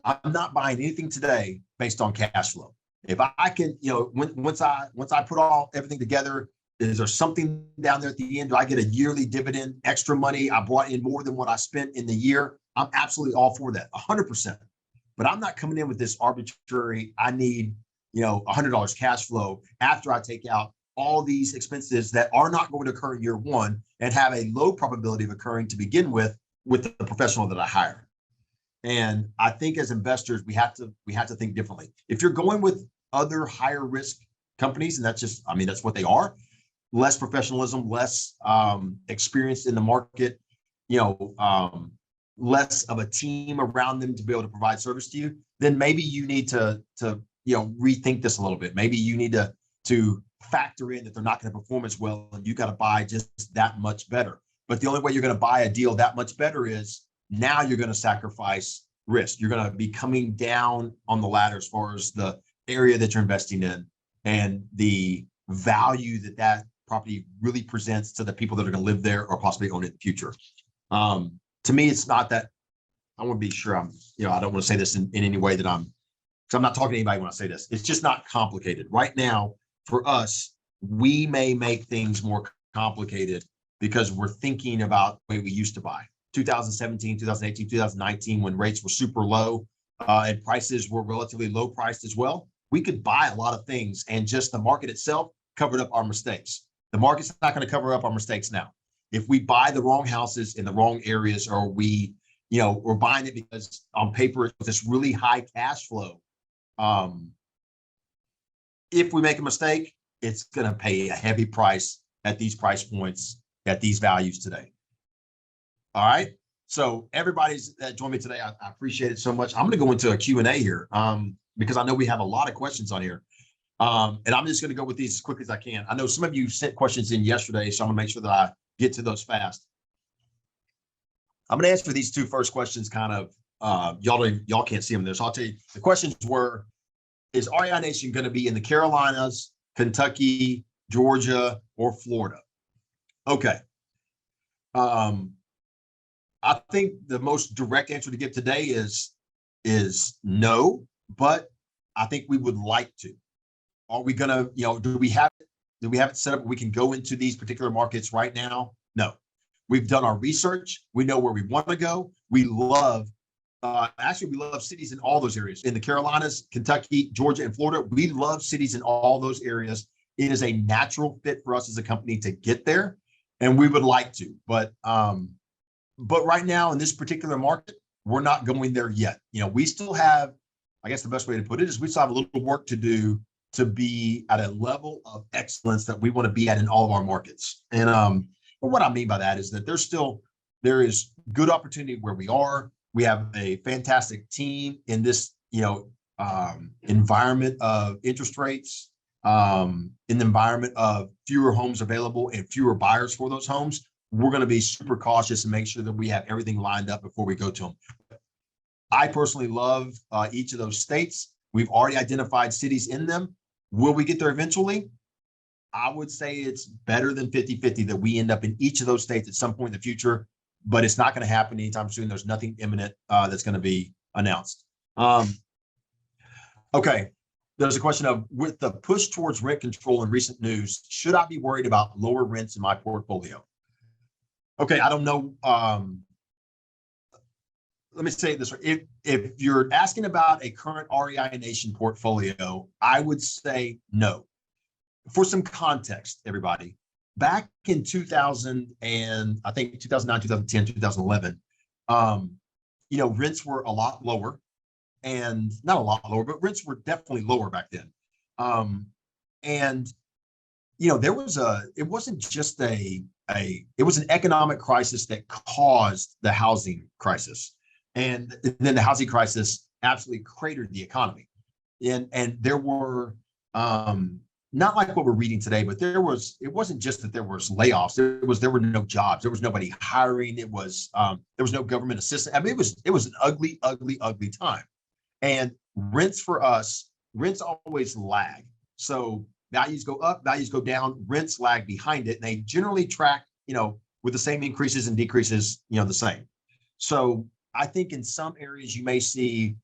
I'm not buying anything today based on cash flow. If I can, once I put everything together, is there something down there at the end? Do I get a yearly dividend, extra money? I brought in more than what I spent in the year. I'm absolutely all for that, 100%. But I'm not coming in with this arbitrary, I need, $100 cash flow after I take out all these expenses that are not going to occur in year one and have a low probability of occurring to begin with the professional that I hire. And I think as investors, we have to think differently. If you're going with other higher risk companies, and that's what they are, less professionalism, less experience in the market, less of a team around them to be able to provide service to you, then maybe you need to rethink this a little bit. Maybe you need to factor in that they're not going to perform as well, and you got to buy just that much better. But the only way you're going to buy a deal that much better is now you're going to sacrifice risk. You're going to be coming down on the ladder as far as the area that you're investing in and the value that property really presents to the people that are going to live there or possibly own it in the future. To me, it's not that. I want to be sure I don't want to say this in any way that because I'm not talking to anybody when I say this. It's just not complicated. Right now, for us, we may make things more complicated because we're thinking about the way we used to buy. 2017, 2018, 2019, when rates were super low and prices were relatively low priced as well, we could buy a lot of things and just the market itself covered up our mistakes. The market's not going to cover up our mistakes now. If we buy the wrong houses in the wrong areas, or we're buying it because on paper with this really high cash flow, if we make a mistake, it's going to pay a heavy price at these price points, at these values today. All right. So everybody's that joined me today, I appreciate it so much. I'm going to go into a Q&A here because I know we have a lot of questions on here. And I'm just going to go with these as quick as I can. I know some of you sent questions in yesterday, so I'm going to make sure that I get to those fast. I'm going to answer these two first questions kind of, y'all can't see them there. So I'll tell you, the questions were, is REI Nation going to be in the Carolinas, Kentucky, Georgia, or Florida? Okay. I think the most direct answer to give today is no, but I think we would like to. Are we gonna, do we have it set up where we can go into these particular markets right now? No. We've done our research. We know where we want to go. We love cities in all those areas. In the Carolinas, Kentucky, Georgia, and Florida, we love cities in all those areas. It is a natural fit for us as a company to get there, and we would like to. But right now in this particular market, we're not going there yet. We still have, I guess the best way to put it is we still have a little work to do to be at a level of excellence that we want to be at in all of our markets. And what I mean by that is that there is good opportunity where we are. We have a fantastic team in this, environment of interest rates, in the environment of fewer homes available and fewer buyers for those homes. We're going to be super cautious and make sure that we have everything lined up before we go to them. I personally love each of those states. We've already identified cities in them. Will we get there eventually? I would say it's better than 50-50 that we end up in each of those states at some point in the future, but it's not going to happen anytime soon. There's nothing imminent that's going to be announced. Okay. There's a question of, with the push towards rent control in recent news, should I be worried about lower rents in my portfolio? Okay, I don't know. Let me say it this way. If you're asking about a current REI Nation portfolio, I would say no. For some context, everybody, back in 2000 and I think 2009, 2010, 2011, rents were a lot lower, and not a lot lower, but rents were definitely lower back then. It wasn't just it was an economic crisis that caused the housing crisis. And then the housing crisis absolutely cratered the economy. And there were, not like what we're reading today, but it wasn't just that there was layoffs. There were no jobs. There was nobody hiring. There was no government assistance. I mean, it was an ugly, ugly, ugly time. And rents always lag. So values go up, values go down, rents lag behind it. And they generally track, with the same increases and decreases, the same. So I think in some areas you may see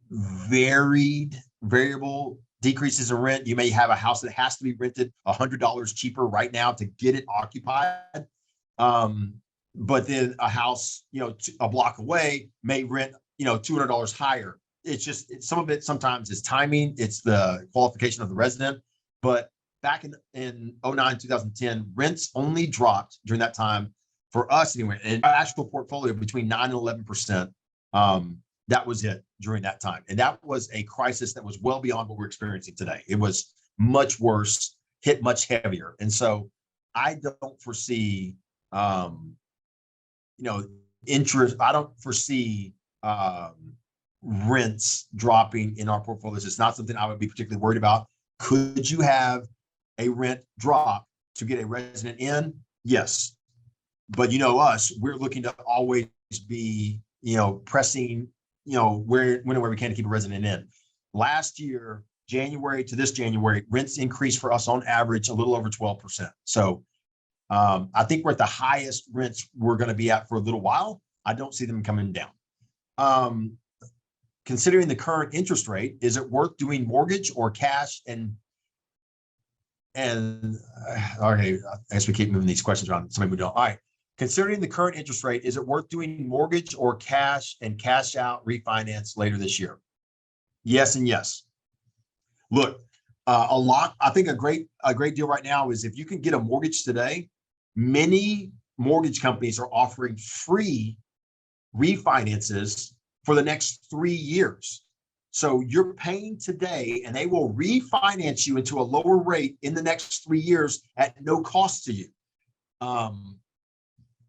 variable decreases in rent. You may have a house that has to be rented $100 cheaper right now to get it occupied. But then a house, a block away may rent, $200 higher. It's just, some of it sometimes is timing. It's the qualification of the resident. But back in 2009, 2010, rents only dropped during that time for us anyway, in our actual portfolio between 9 and 11%. That was it during that time. And that was a crisis that was well beyond what we're experiencing today. It was much worse, hit much heavier. And so I don't foresee, interest. I don't foresee rents dropping in our portfolios. It's not something I would be particularly worried about. Could you have a rent drop to get a resident in? Yes. But us, we're looking to always be, pressing, where we can to keep a resident in. Last year, January to this January, rents increased for us on average a little over 12%. So I think we're at the highest rents we're going to be at for a little while. I don't see them coming down. Considering the current interest rate, is it worth doing mortgage or cash? And And okay, as we keep moving these questions around, somebody we don't. All right. Considering the current interest rate, is it worth doing mortgage or cash and cash out refinance later this year? Yes and yes. Look, I think a great deal right now is if you can get a mortgage today, many mortgage companies are offering free refinances for the next 3 years. So you're paying today and they will refinance you into a lower rate in the next 3 years at no cost to you.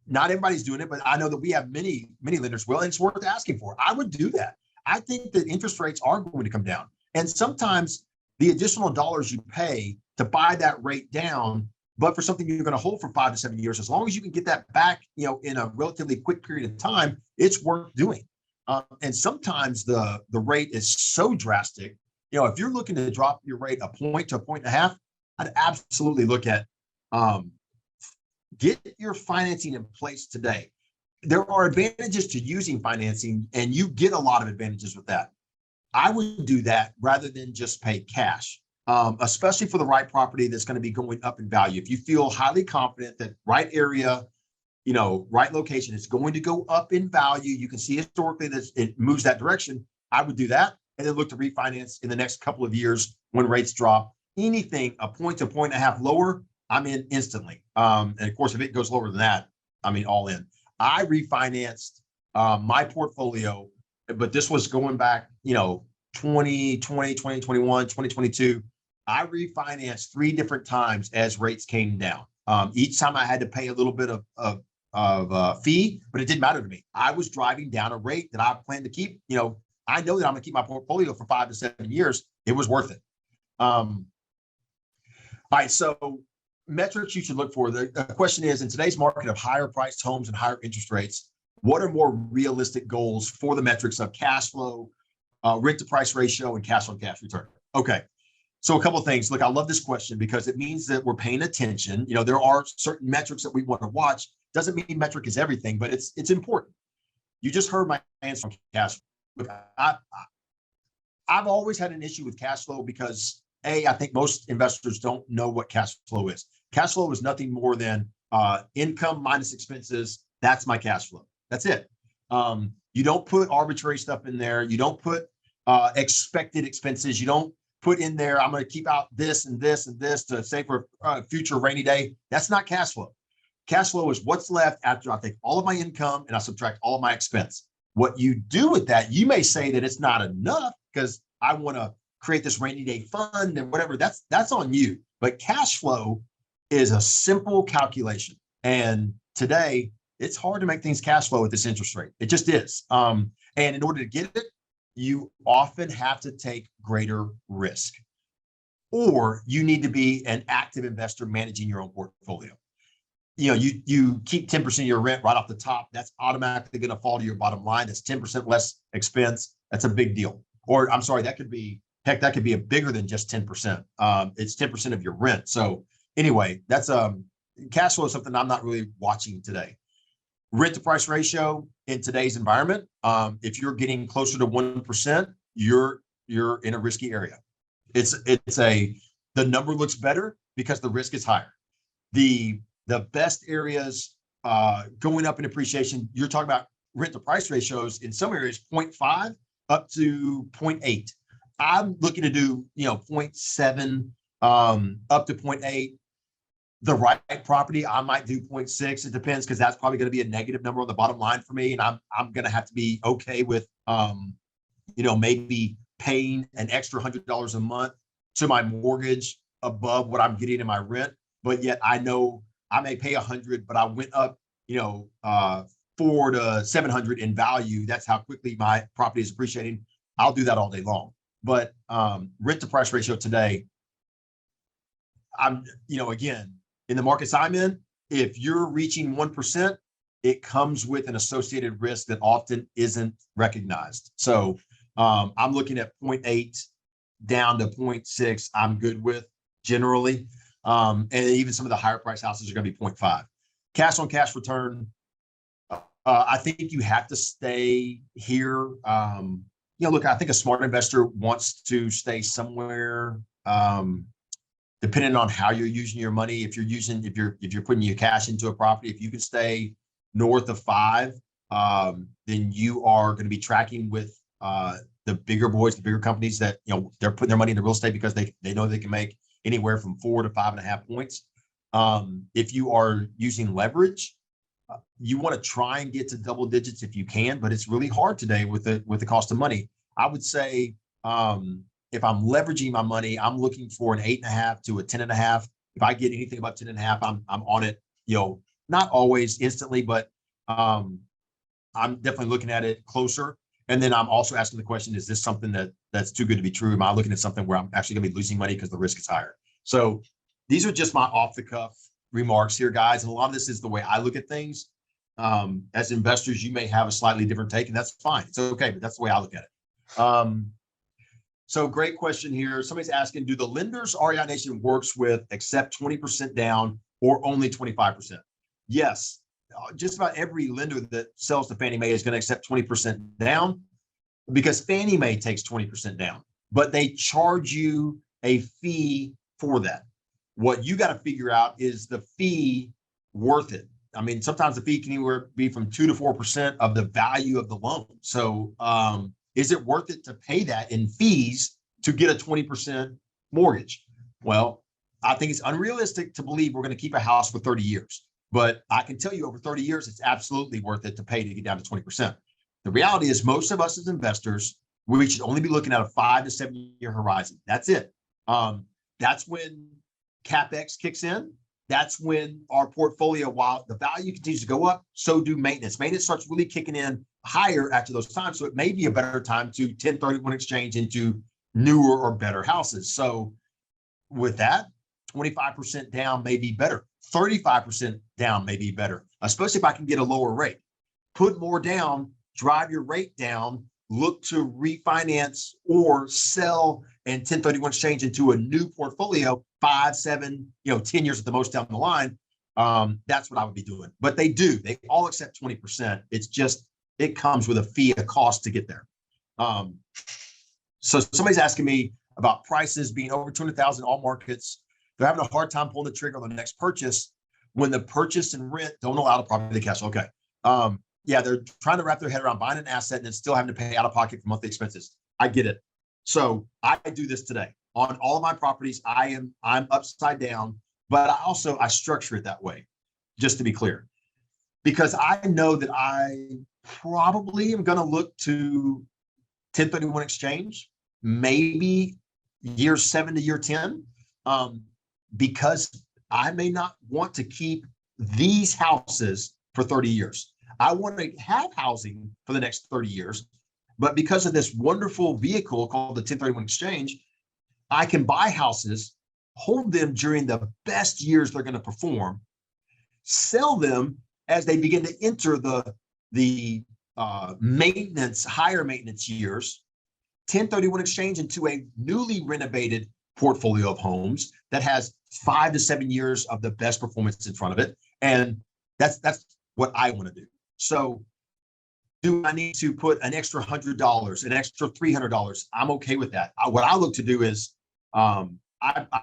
Not everybody's doing it, but I know that we have many lenders will, and it's worth asking for. I would do that. I think that interest rates are going to come down. And sometimes the additional dollars you pay to buy that rate down, but for something you're going to hold for 5 to 7 years, as long as you can get that back, in a relatively quick period of time, it's worth doing. And sometimes the rate is so drastic. If you're looking to drop your rate a point to a point and a half, I'd absolutely look at get your financing in place today. There are advantages to using financing, and you get a lot of advantages with that. I would do that rather than just pay cash, especially for the right property that's going to be going up in value. If you feel highly confident that right area, right location is going to go up in value, you can see historically that it moves that direction, I would do that and then look to refinance in the next couple of years when rates drop. Anything a point to a point and a half lower, I'm in instantly. And of course, if it goes lower than that, I mean, all in. I refinanced my portfolio, but this was going back, 2020, 2021, 2022. I refinanced 3 different times as rates came down. Each time I had to pay a little bit of fee, but it didn't matter to me. I was driving down a rate that I plan to keep. I know that I'm going to keep my portfolio for 5 to 7 years. It was worth it. All right, so metrics you should look for. The question is, in today's market of higher priced homes and higher interest rates, what are more realistic goals for the metrics of cash flow, rent to price ratio, and cash on cash return? Okay, so a couple of things. Look, I love this question because it means that we're paying attention. There are certain metrics that we want to watch. Doesn't mean metric is everything, but it's important. You just heard my answer on cash flow. Look, I've always had an issue with cash flow because I think most investors don't know what cash flow is. Cash flow is nothing more than income minus expenses. That's my cash flow. That's it. You don't put arbitrary stuff in there. You don't put expected expenses. You don't put in there, I'm going to keep out this and this and this to save for a future rainy day. That's not cash flow. Cash flow is what's left after I take all of my income and I subtract all of my expense. What you do with that, you may say that it's not enough because I want to create this rainy day fund and whatever. That's on you. But cash flow is a simple calculation. And today, it's hard to make things cash flow at this interest rate. It just is. And in order to get it, you often have to take greater risk, or you need to be an active investor managing your own portfolio. You keep 10% of your rent right off the top. That's automatically going to fall to your bottom line. That's 10% less expense. That's a big deal. Or I'm sorry, that could be a bigger than just 10%. It's 10% of your rent. So anyway, that's cash flow is something I'm not really watching today. Rent to price ratio in today's environment, if you're getting closer to 1%, you're in a risky area. The number looks better because the risk is higher. The best areas going up in appreciation, you're talking about rent to price ratios in some areas 0.5 up to 0.8. I'm looking to do 0.7 up to 0.8. The right property, I might do 0.6. It depends because that's probably going to be a negative number on the bottom line for me, and I'm going to have to be okay with maybe paying an extra $100 a month to my mortgage above what I'm getting in my rent. But yet I know I may pay $100, but I went up $400 to $700 in value. That's how quickly my property is appreciating. I'll do that all day long. But rent to price ratio today, again, in the markets I'm in, if you're reaching 1%, it comes with an associated risk that often isn't recognized. So I'm looking at 0.8 down to 0.6. I'm good with generally. And even some of the higher price houses are going to be 0.5. Cash on cash return. I think you have to stay here. Look, I think a smart investor wants to stay somewhere depending on how you're using your money, if you're putting your cash into a property, if you can stay north of 5, then you are going to be tracking with the bigger boys, the bigger companies that, they're putting their money into real estate because they know they can make anywhere from 4 to 5.5 points. If you are using leverage, you want to try and get to double digits if you can, but it's really hard today with the cost of money. I would say if I'm leveraging my money, I'm looking for an 8.5 to a 10.5. If I get anything above 10.5, I'm on it. Not always instantly, but I'm definitely looking at it closer. And then I'm also asking the question: is this something that's too good to be true? Am I looking at something where I'm actually going to be losing money because the risk is higher? So these are just my off the cuff remarks here, guys. And a lot of this is the way I look at things. As investors, you may have a slightly different take, and that's fine. It's okay, but that's the way I look at it. So great question here. Somebody's asking, do the lenders REI Nation works with accept 20% down or only 25%? Yes. Just about every lender that sells to Fannie Mae is going to accept 20% down because Fannie Mae takes 20% down, but they charge you a fee for that. What you got to figure out is the fee worth it. I mean, sometimes the fee can anywhere be from 2 to 4% of the value of the loan. So is it worth it to pay that in fees to get a 20% mortgage? Well, I think it's unrealistic to believe we're going to keep a house for 30 years. But I can tell you over 30 years, it's absolutely worth it to pay to get down to 20%. The reality is most of us as investors, we should only be looking at a 5 to 7 year horizon. That's it. That's when CapEx kicks in. That's when our portfolio, while the value continues to go up, so do maintenance. Maintenance starts really kicking in higher after those times. So it may be a better time to 1031 exchange into newer or better houses. So with that, 25% down may be better. 35% down may be better, especially if I can get a lower rate. Put more down, drive your rate down, look to refinance or sell and 1031 exchange into a new portfolio, 5, 7, 10 years at the most down the line. That's what I would be doing. But they all accept 20%. It's just, it comes with a fee, a cost to get there. So somebody's asking me about prices being over 200,000 all markets. They're having a hard time pulling the trigger on the next purchase when the purchase and rent don't allow the property cash. Okay. Yeah, they're trying to wrap their head around buying an asset and then still having to pay out of pocket for monthly expenses. I get it. So I do this today on all of my properties. I'm upside down, but I structure it that way, just to be clear, because I know that I probably am going to look to 1031 exchange, maybe year 7 to year 10. Because I may not want to keep these houses for 30 years. I want to have housing for the next 30 years. But because of this wonderful vehicle called the 1031 exchange, I can buy houses, hold them during the best years they're going to perform, sell them as they begin to enter the maintenance, higher maintenance years, 1031 exchange into a newly renovated portfolio of homes that has 5 to 7 years of the best performance in front of it. And that's what I want to do. So do I need to put an extra $100, an extra $300? I'm okay with that. What I look to do is I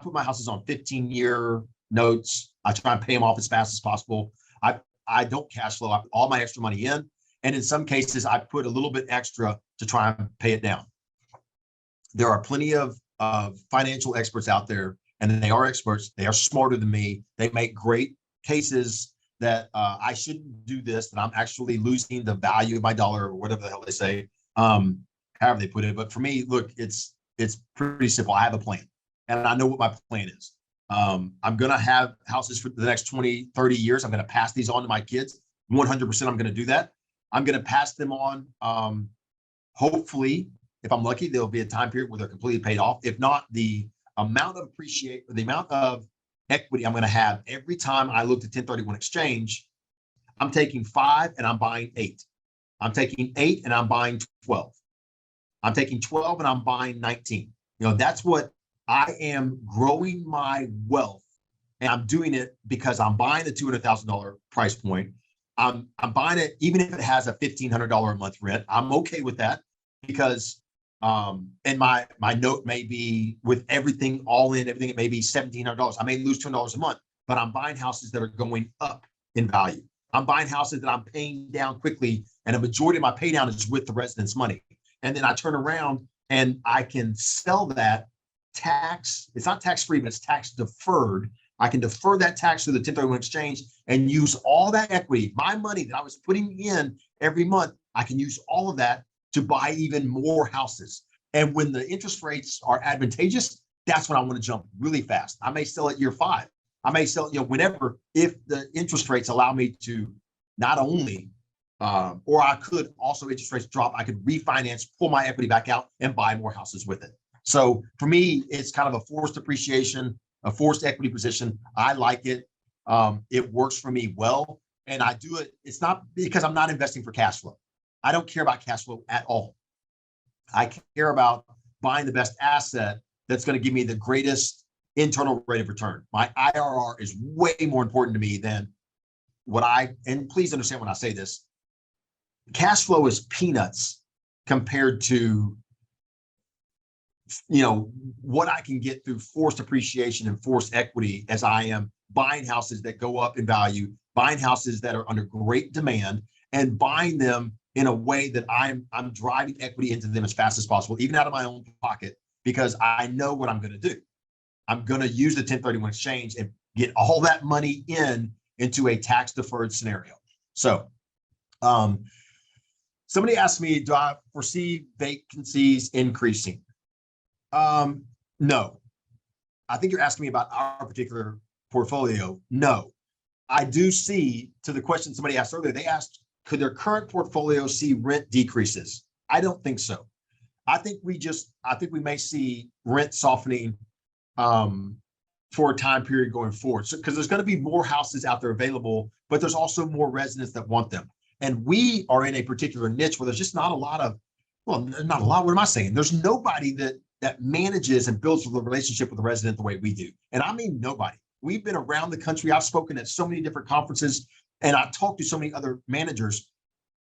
put my houses on 15-year notes. I try and pay them off as fast as possible. I don't cash flow. I put all my extra money in. And in some cases, I put a little bit extra to try and pay it down. There are plenty of financial experts out there, and they are experts. They are smarter than me. They make great cases that I shouldn't do this, that I'm actually losing the value of my dollar or whatever the hell they say, however they put it. But for me, look, it's pretty simple. I have a plan, and I know what my plan is. I'm going to have houses for the next 20, 30 years. I'm going to pass these on to my kids. 100% I'm going to do that. I'm going to pass them on, hopefully, if I'm lucky, there'll be a time period where they're completely paid off. If not, the amount of equity I'm going to have every time I look at 1031 exchange, I'm taking 5 and I'm buying 8. I'm taking 8 and I'm buying 12. I'm taking 12 and I'm buying 19. That's what I am growing my wealth. And I'm doing it because I'm buying the $200,000 price point. I'm buying it even if it has a $1,500 a month rent. I'm okay with that because And my note may be with everything all in, everything, it may be $1,700. I may lose $200 a month, but I'm buying houses that are going up in value. I'm buying houses that I'm paying down quickly, and a majority of my pay down is with the residents' money. And then I turn around and I can sell that it's not tax free, but it's tax deferred. I can defer that tax through the 1031 exchange and use all that equity, my money that I was putting in every month. I can use all of that to buy even more houses. And when the interest rates are advantageous, that's when I want to jump really fast. I may sell it year 5. I may sell, whenever, if the interest rates allow me to not only, or I could also, interest rates drop, I could refinance, pull my equity back out and buy more houses with it. So for me, it's kind of a forced appreciation, a forced equity position. I like it. It works for me well. And I do it. It's not because I'm not investing for cash flow. I don't care about cash flow at all. I care about buying the best asset that's going to give me the greatest internal rate of return. My IRR is way more important to me than and please understand when I say this, cash flow is peanuts compared to, what I can get through forced appreciation and forced equity as I am buying houses that go up in value, buying houses that are under great demand, and buying them in a way that I'm driving equity into them as fast as possible, even out of my own pocket, because I know what I'm going to do. I'm going to use the 1031 exchange and get all that money into a tax deferred scenario. So somebody asked me, do I foresee vacancies increasing? No. I think you're asking me about our particular portfolio. No. I do see, to the question somebody asked earlier, they asked, could their current portfolio see rent decreases? I don't think so. I think we may see rent softening for a time period going forward. So, because there's going to be more houses out there available, but there's also more residents that want them. And we are in a particular niche where there's just not a lot of, not a lot. What am I saying? There's nobody that manages and builds a relationship with the resident the way we do. And I mean, nobody. We've been around the country. I've spoken at so many different conferences, and I've talked to so many other managers.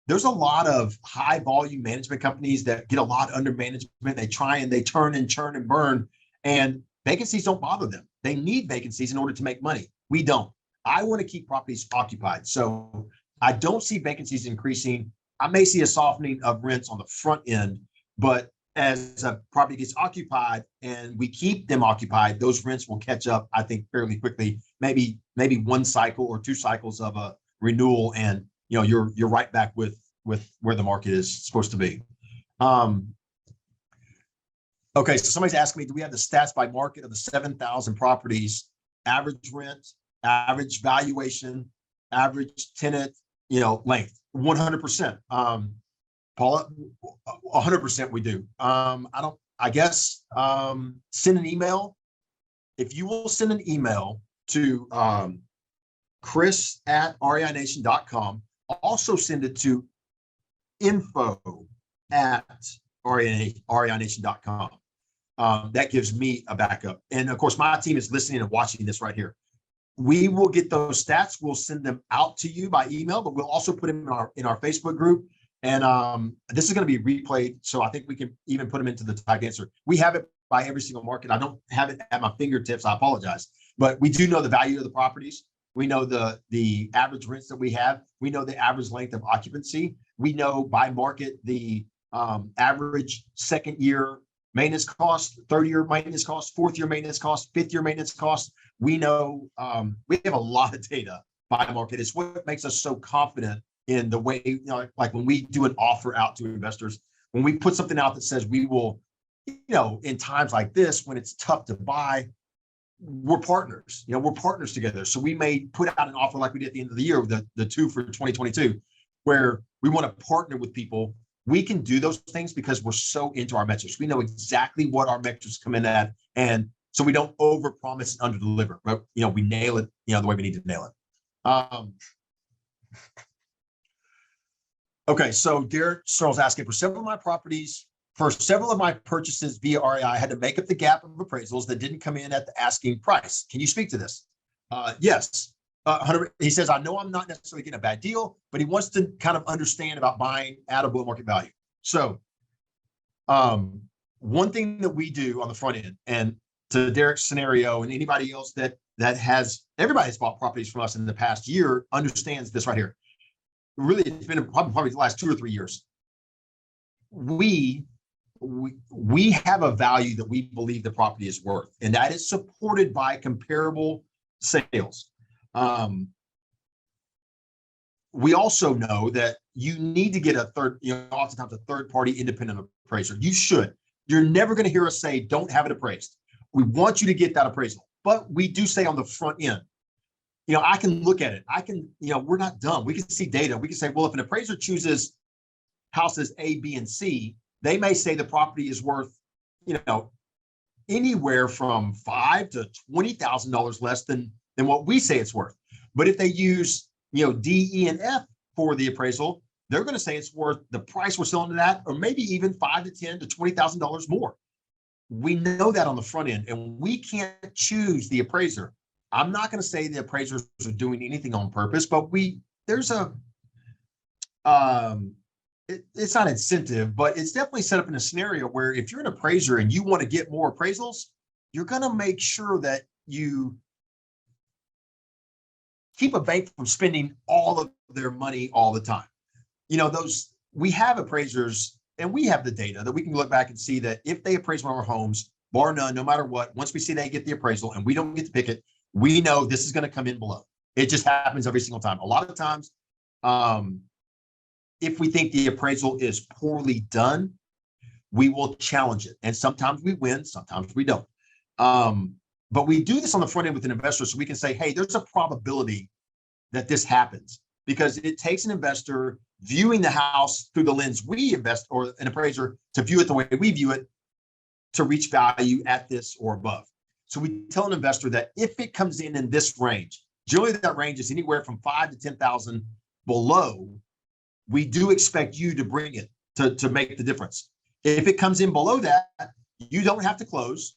There's a lot of high volume management companies that get a lot under management. They try and they turn and churn and burn, and vacancies don't bother them. They need vacancies in order to make money. We don't. I want to keep properties occupied. So I don't see vacancies increasing. I may see a softening of rents on the front end, but as a property gets occupied and we keep them occupied, those rents will catch up, I think, fairly quickly. Maybe one cycle or 2 cycles of a renewal, and you're right back with where the market is supposed to be. Okay, so somebody's asking me, do we have the stats by market of the 7,000 properties, average rent, average valuation, average tenant, length? 100%. Paula, 100% we do. I guess send an email. If you will send an email to chris@reination.com, also send it to info@reination.com. That gives me a backup. And of course, my team is listening and watching this right here. We will get those stats. We'll send them out to you by email, but we'll also put them in our Facebook group. And this is going to be replayed, so I think we can even put them into the typed answer. We have it by every single market. I don't have it at my fingertips. I apologize. But we do know the value of the properties. We know the average rents that we have. We know the average length of occupancy. We know by market the average second year maintenance cost, third year maintenance cost, fourth year maintenance cost, fifth year maintenance cost. We know we have a lot of data by market. It's what makes us so confident in the way, like when we do an offer out to investors, when we put something out that says we will, in times like this, when it's tough to buy, we're partners, we're partners together. So we may put out an offer like we did at the end of the year, the 2 for 2022, where we want to partner with people. We can do those things because we're so into our metrics. We know exactly what our metrics come in at. And so we don't overpromise and under-deliver, but, we nail it, the way we need to nail it. Okay, so Derek Searle's asking, for several of my purchases via REI, I had to make up the gap of appraisals that didn't come in at the asking price. Can you speak to this? Yes. He says, I know I'm not necessarily getting a bad deal, but he wants to kind of understand about buying at a below market value. So One thing that we do on the front end, and to Derek's scenario and anybody else everybody has bought properties from us in the past year understands this right here. Really, it's been probably the last 2 or 3 years. We have a value that we believe the property is worth, and that is supported by comparable sales. We also know that you need to get oftentimes a third party independent appraiser. You should. You're never going to hear us say, don't have it appraised. We want you to get that appraisal, but we do say on the front end, I can look at it. We're not dumb. We can see data. We can say, well, if an appraiser chooses houses A, B, and C, they may say the property is worth, anywhere from $5,000 to $20,000 less than what we say it's worth. But if they use, D, E, and F for the appraisal, they're going to say it's worth the price we're selling to that, or maybe even $5,000 to $10,000 to $20,000 more. We know that on the front end, and we can't choose the appraiser. I'm not going to say the appraisers are doing anything on purpose, but it's not incentive, but it's definitely set up in a scenario where if you're an appraiser and you want to get more appraisals, you're going to make sure that you keep a bank from spending all of their money all the time. We have appraisers and we have the data that we can look back and see that if they appraise one of our homes, bar none, no matter what, once we see they get the appraisal and we don't get to pick it, we know this is going to come in below. It just happens every single time. A lot of times, if we think the appraisal is poorly done, we will challenge it. And sometimes we win, sometimes we don't. But we do this on the front end with an investor so we can say, hey, there's a probability that this happens, because it takes an investor viewing the house through the lens we invest, or an appraiser to view it the way we view it, to reach value at this or above. So we tell an investor that if it comes in this range, generally that range is anywhere from 5 to 10,000 below, we do expect you to bring it to make the difference. If it comes in below that, you don't have to close.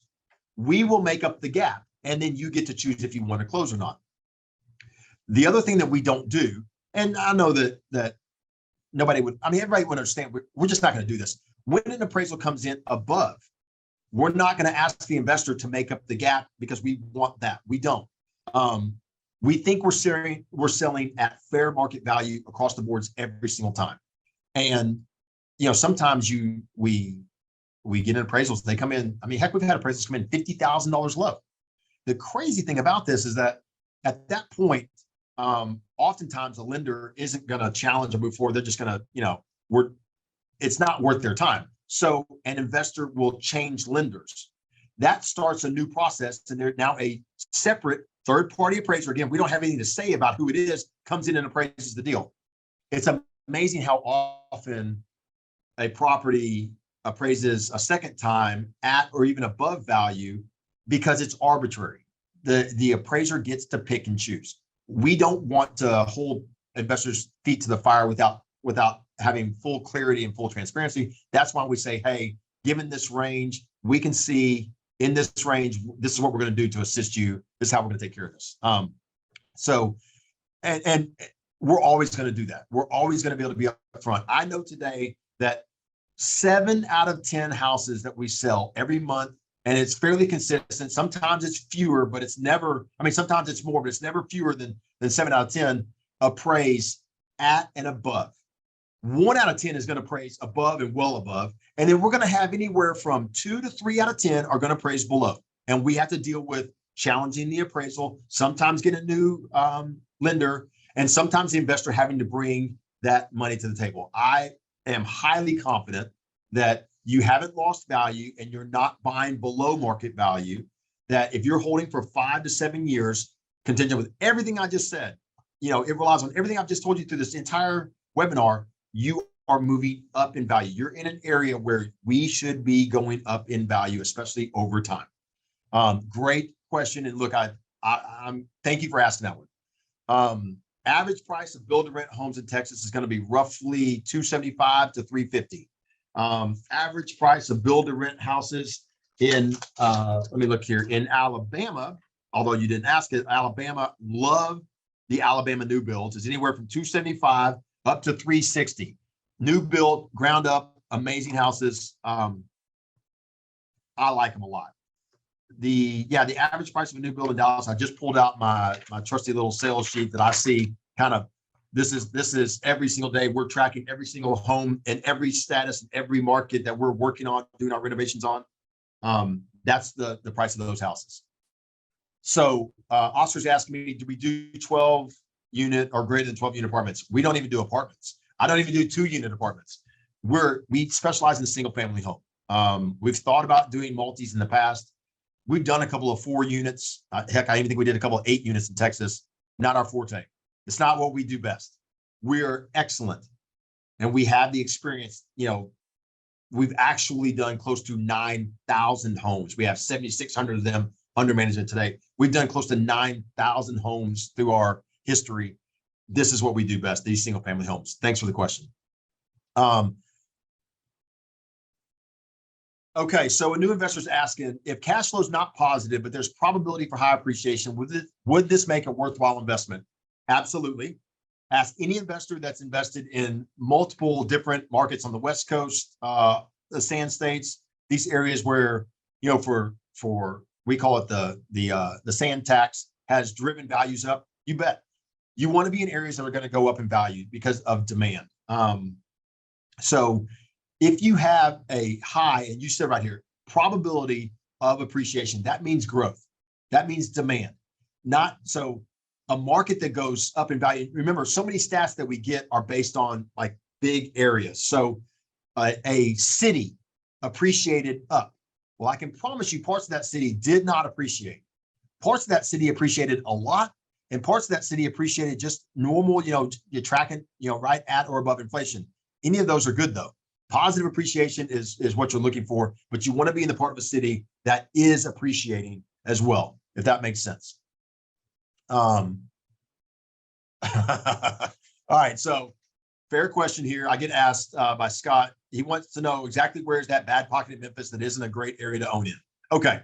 We will make up the gap, and then you get to choose if you want to close or not. The other thing that we don't do, and I know that everybody would understand, we're just not going to do this. When an appraisal comes in above, we're not going to ask the investor to make up the gap because we want that. We don't. We think we're selling at fair market value across the boards every single time. And, sometimes we get in appraisals, they come in. Heck, we've had appraisals come in $50,000 low. The crazy thing about this is that at that point, oftentimes a lender isn't going to challenge or move forward. They're just going to, it's not worth their time. So an investor will change lenders. That starts a new process, and they're now a separate third-party appraiser. Again, we don't have anything to say about who it is, comes in and appraises the deal. It's amazing how often a property appraises a second time at or even above value, because it's arbitrary. The appraiser gets to pick and choose. We don't want to hold investors' feet to the fire without having full clarity and full transparency. That's why we say, hey, given this range, we can see in this range, this is what we're going to do to assist you. This is how we're going to take care of this. And we're always going to do that. We're always going to be able to be up front. I know today that 7 out of 10 houses that we sell every month, and it's fairly consistent. Sometimes it's fewer, but it's never, sometimes it's more, but it's never fewer than 7 out of 10 appraise at and above. 1 out of 10 is going to appraise above and well above. And then we're going to have anywhere from 2 to 3 out of 10 are going to appraise below. And we have to deal with challenging the appraisal, sometimes get a new lender, and sometimes the investor having to bring that money to the table. I am highly confident that you haven't lost value and you're not buying below market value, that if you're holding for 5 to 7 years, contingent with everything I just said, it relies on everything I've just told you through this entire webinar, you are moving up in value. You're in an area where we should be going up in value, especially over time. Great question. And look, I'm thank you for asking that one. Average price of build-to-rent homes in Texas is going to be roughly $275 to $350. Average price of build-to-rent houses in, let me look here, in Alabama, although you didn't ask it, Alabama, love the Alabama new builds, is anywhere from $275 up to $360. New build, ground up, amazing houses. I like them a lot. The average price of a new build in Dallas. I just pulled out my trusty little sales sheet that I see kind of. This is every single day. We're tracking every single home and every status in every market that we're working on, doing our renovations on. That's the price of those houses. So Oscar's asking me, do we do 12 unit or greater than 12 unit apartments? We don't even do apartments. I don't even do 2-unit apartments. We specialize in a single family home. We've thought about doing multis in the past. We've done a couple of 4 units. Heck, I even think we did a couple of 8 units in Texas. Not our forte. It's not what we do best. We're excellent. And we have the experience. We've actually done close to 9,000 homes. We have 7,600 of them under management today. We've done close to 9,000 homes through our history. This is what we do best, these single family homes. Thanks for the question. Okay, so a new investor is asking, if cash flow is not positive, but there's probability for high appreciation, would this make a worthwhile investment? Absolutely. Ask any investor that's invested in multiple different markets on the West Coast, the Sand States, these areas where, for we call it the sand tax has driven values up. You bet. You want to be in areas that are going to go up in value because of demand. So if you have a high, and you said right here, probability of appreciation, that means growth. That means demand. Not so a market that goes up in value. Remember, so many stats that we get are based on like big areas. So a city appreciated up. Well, I can promise you parts of that city did not appreciate. Parts of that city appreciated a lot, and parts of that city appreciated just normal, you're tracking, right at or above inflation. Any of those are good though. Positive appreciation is what you're looking for, but you want to be in the part of the city that is appreciating as well, if that makes sense. All right, so fair question here. I get asked by Scott. He wants to know exactly where is that bad pocket in Memphis that isn't a great area to own in. Okay.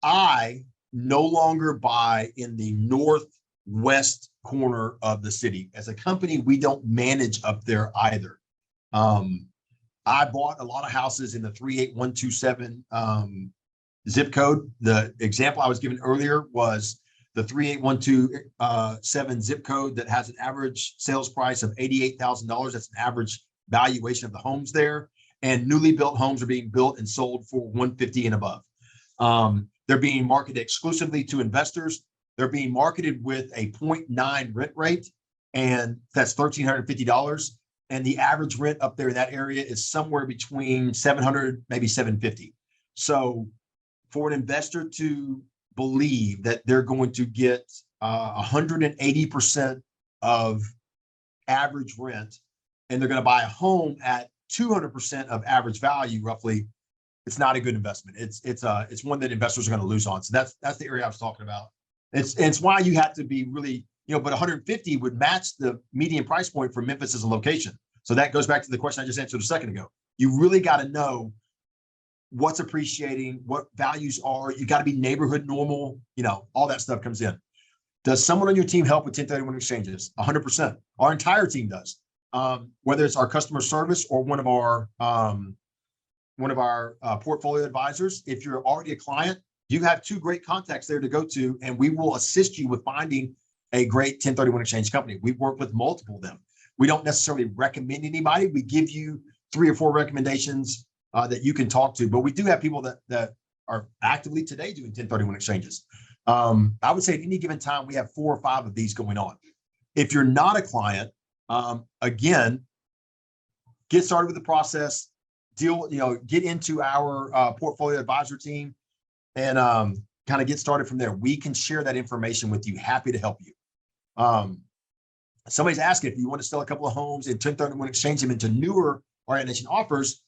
I no longer buy in the northwest corner of the city. As a company, we don't manage up there either. I bought a lot of houses in the 38127 zip code. The example I was given earlier was the 38127 zip code that has an average sales price of $88,000. That's an average valuation of the homes there. And newly built homes are being built and sold for $150 and above. They're being marketed exclusively to investors. They're being marketed with a 0.9 rent rate, and that's $1,350. And the average rent up there in that area is somewhere between 700, maybe 750. So for an investor to believe that they're going to get 180% of average rent, and they're going to buy a home at 200% of average value, roughly, it's not a good investment. It's one that investors are going to lose on. So that's the area I was talking about. It's why you have to be really, but 150 would match the median price point for Memphis as a location. So that goes back to the question I just answered a second ago. You really got to know what's appreciating, what values are. You got to be neighborhood normal, all that stuff comes in. Does someone on your team help with 1031 exchanges? 100%. Our entire team does. Whether it's our customer service or one of our portfolio advisors. If you're already a client, you have 2 great contacts there to go to, and we will assist you with finding a great 1031 exchange company. We work with multiple of them. We don't necessarily recommend anybody. We give you 3 or 4 recommendations that you can talk to, but we do have people that are actively today doing 1031 exchanges. I would say at any given time, we have 4 or 5 of these going on. If you're not a client, again, get started with the process, get into our portfolio advisor team and kind of get started from there. We can share that information with you. Happy to help you. Somebody's asking if you want to sell a couple of homes and 1031 exchange them into newer REI Nation offers.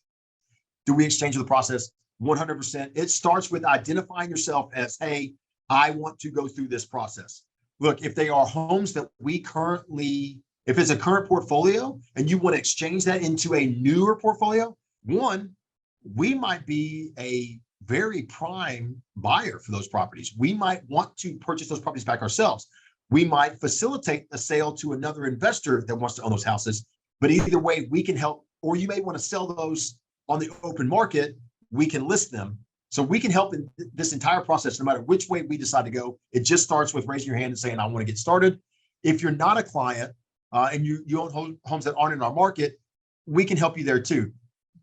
Do we exchange the process? 100%. It starts with identifying yourself as, hey, I want to go through this process. Look, if they are homes that if it's a current portfolio and you want to exchange that into a newer portfolio, we might be a very prime buyer for those properties. We might want to purchase those properties back ourselves. We might facilitate the sale to another investor that wants to own those houses. But either way, we can help or you may want to sell those on the open market. We can list them. So we can help in this entire process, no matter which way we decide to go. It just starts with raising your hand and saying, I want to get started. If you're not a client and you own homes that aren't in our market, we can help you there too.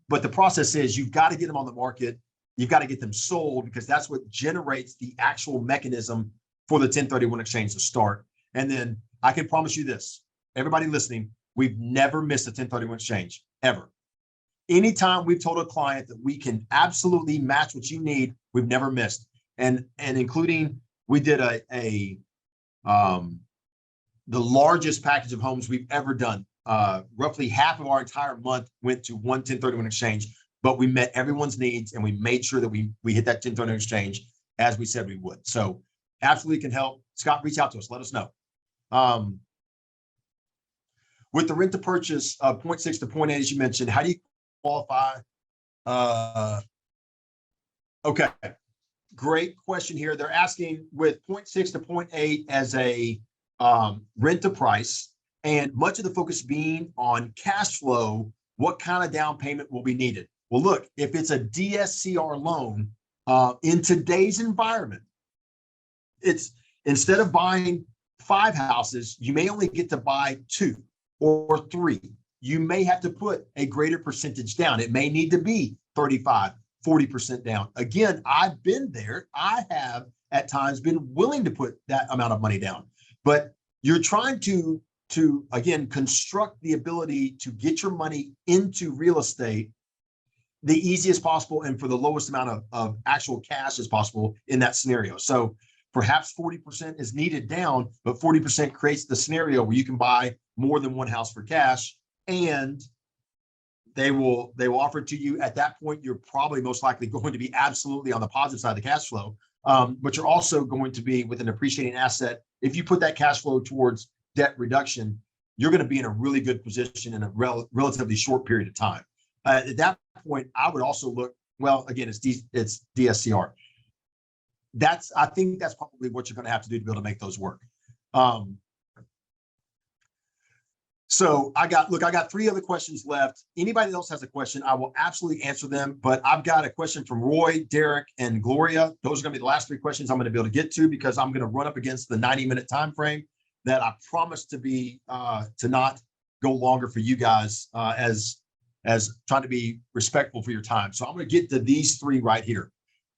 But the process is you've got to get them on the market. You've got to get them sold, because that's what generates the actual mechanism for the 1031 exchange to start. And then I can promise you this, everybody listening, we've never missed a 1031 exchange, ever. Anytime we've told a client that we can absolutely match what you need, we've never missed. And including, we did the largest package of homes we've ever done. Roughly half of our entire month went to one 1031 exchange, but we met everyone's needs and we made sure that we hit that 1031 exchange as we said we would. So absolutely can help. Scott, reach out to us. Let us know. With the rent to purchase of 0.6 to 0.8, as you mentioned, how do you qualify? Okay, great question here. They're asking with 0.6 to 0.8 as a rent to price, and much of the focus being on cash flow, what kind of down payment will be needed? Well, look, if it's a DSCR loan, in today's environment, it's instead of buying 5 houses, you may only get to buy 2 or 3. You may have to put a greater percentage down. It may need to be 35, 40% down. Again, I've been there. I have at times been willing to put that amount of money down, but you're trying to again, construct the ability to get your money into real estate the easiest possible and for the lowest amount of actual cash as possible in that scenario. So perhaps 40% is needed down, but 40% creates the scenario where you can buy more than one house for cash, and they will offer it to you. At that point, you're probably most likely going to be absolutely on the positive side of the cash flow, but you're also going to be with an appreciating asset. If you put that cash flow towards debt reduction, you're going to be in a really good position in a relatively short period of time. At that point, I would also look, well, again, it's DSCR. I think that's probably what you're going to have to do to be able to make those work. So I got 3 other questions left. Anybody else has a question, I will absolutely answer them. But I've got a question from Roy, Derek, and Gloria. Those are going to be the last 3 questions I'm going to be able to get to, because I'm going to run up against the 90-minute time frame that I promised to not go longer for you guys, as trying to be respectful for your time. So I'm going to get to these 3 right here.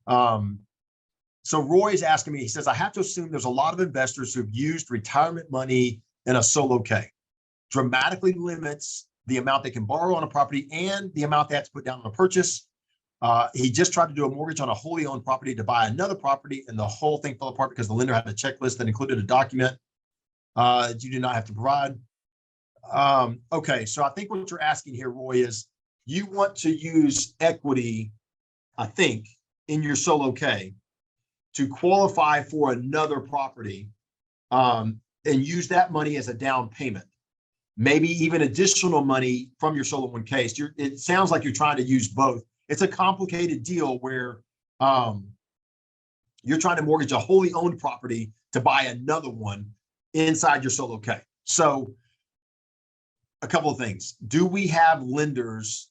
So Roy is asking me, he says, I have to assume there's a lot of investors who've used retirement money in a solo K. Dramatically limits the amount they can borrow on a property and the amount they have to put down on a purchase. He just tried to do a mortgage on a wholly owned property to buy another property, and the whole thing fell apart because the lender had a checklist that included a document you do not have to provide. Okay, so I think what you're asking here, Roy, is you want to use equity, I think, in your solo K to qualify for another property, and use that money as a down payment. Maybe even additional money from your solo 1K. It sounds like you're trying to use both. It's a complicated deal where you're trying to mortgage a wholly owned property to buy another one inside your solo K. So a couple of things. Do we have lenders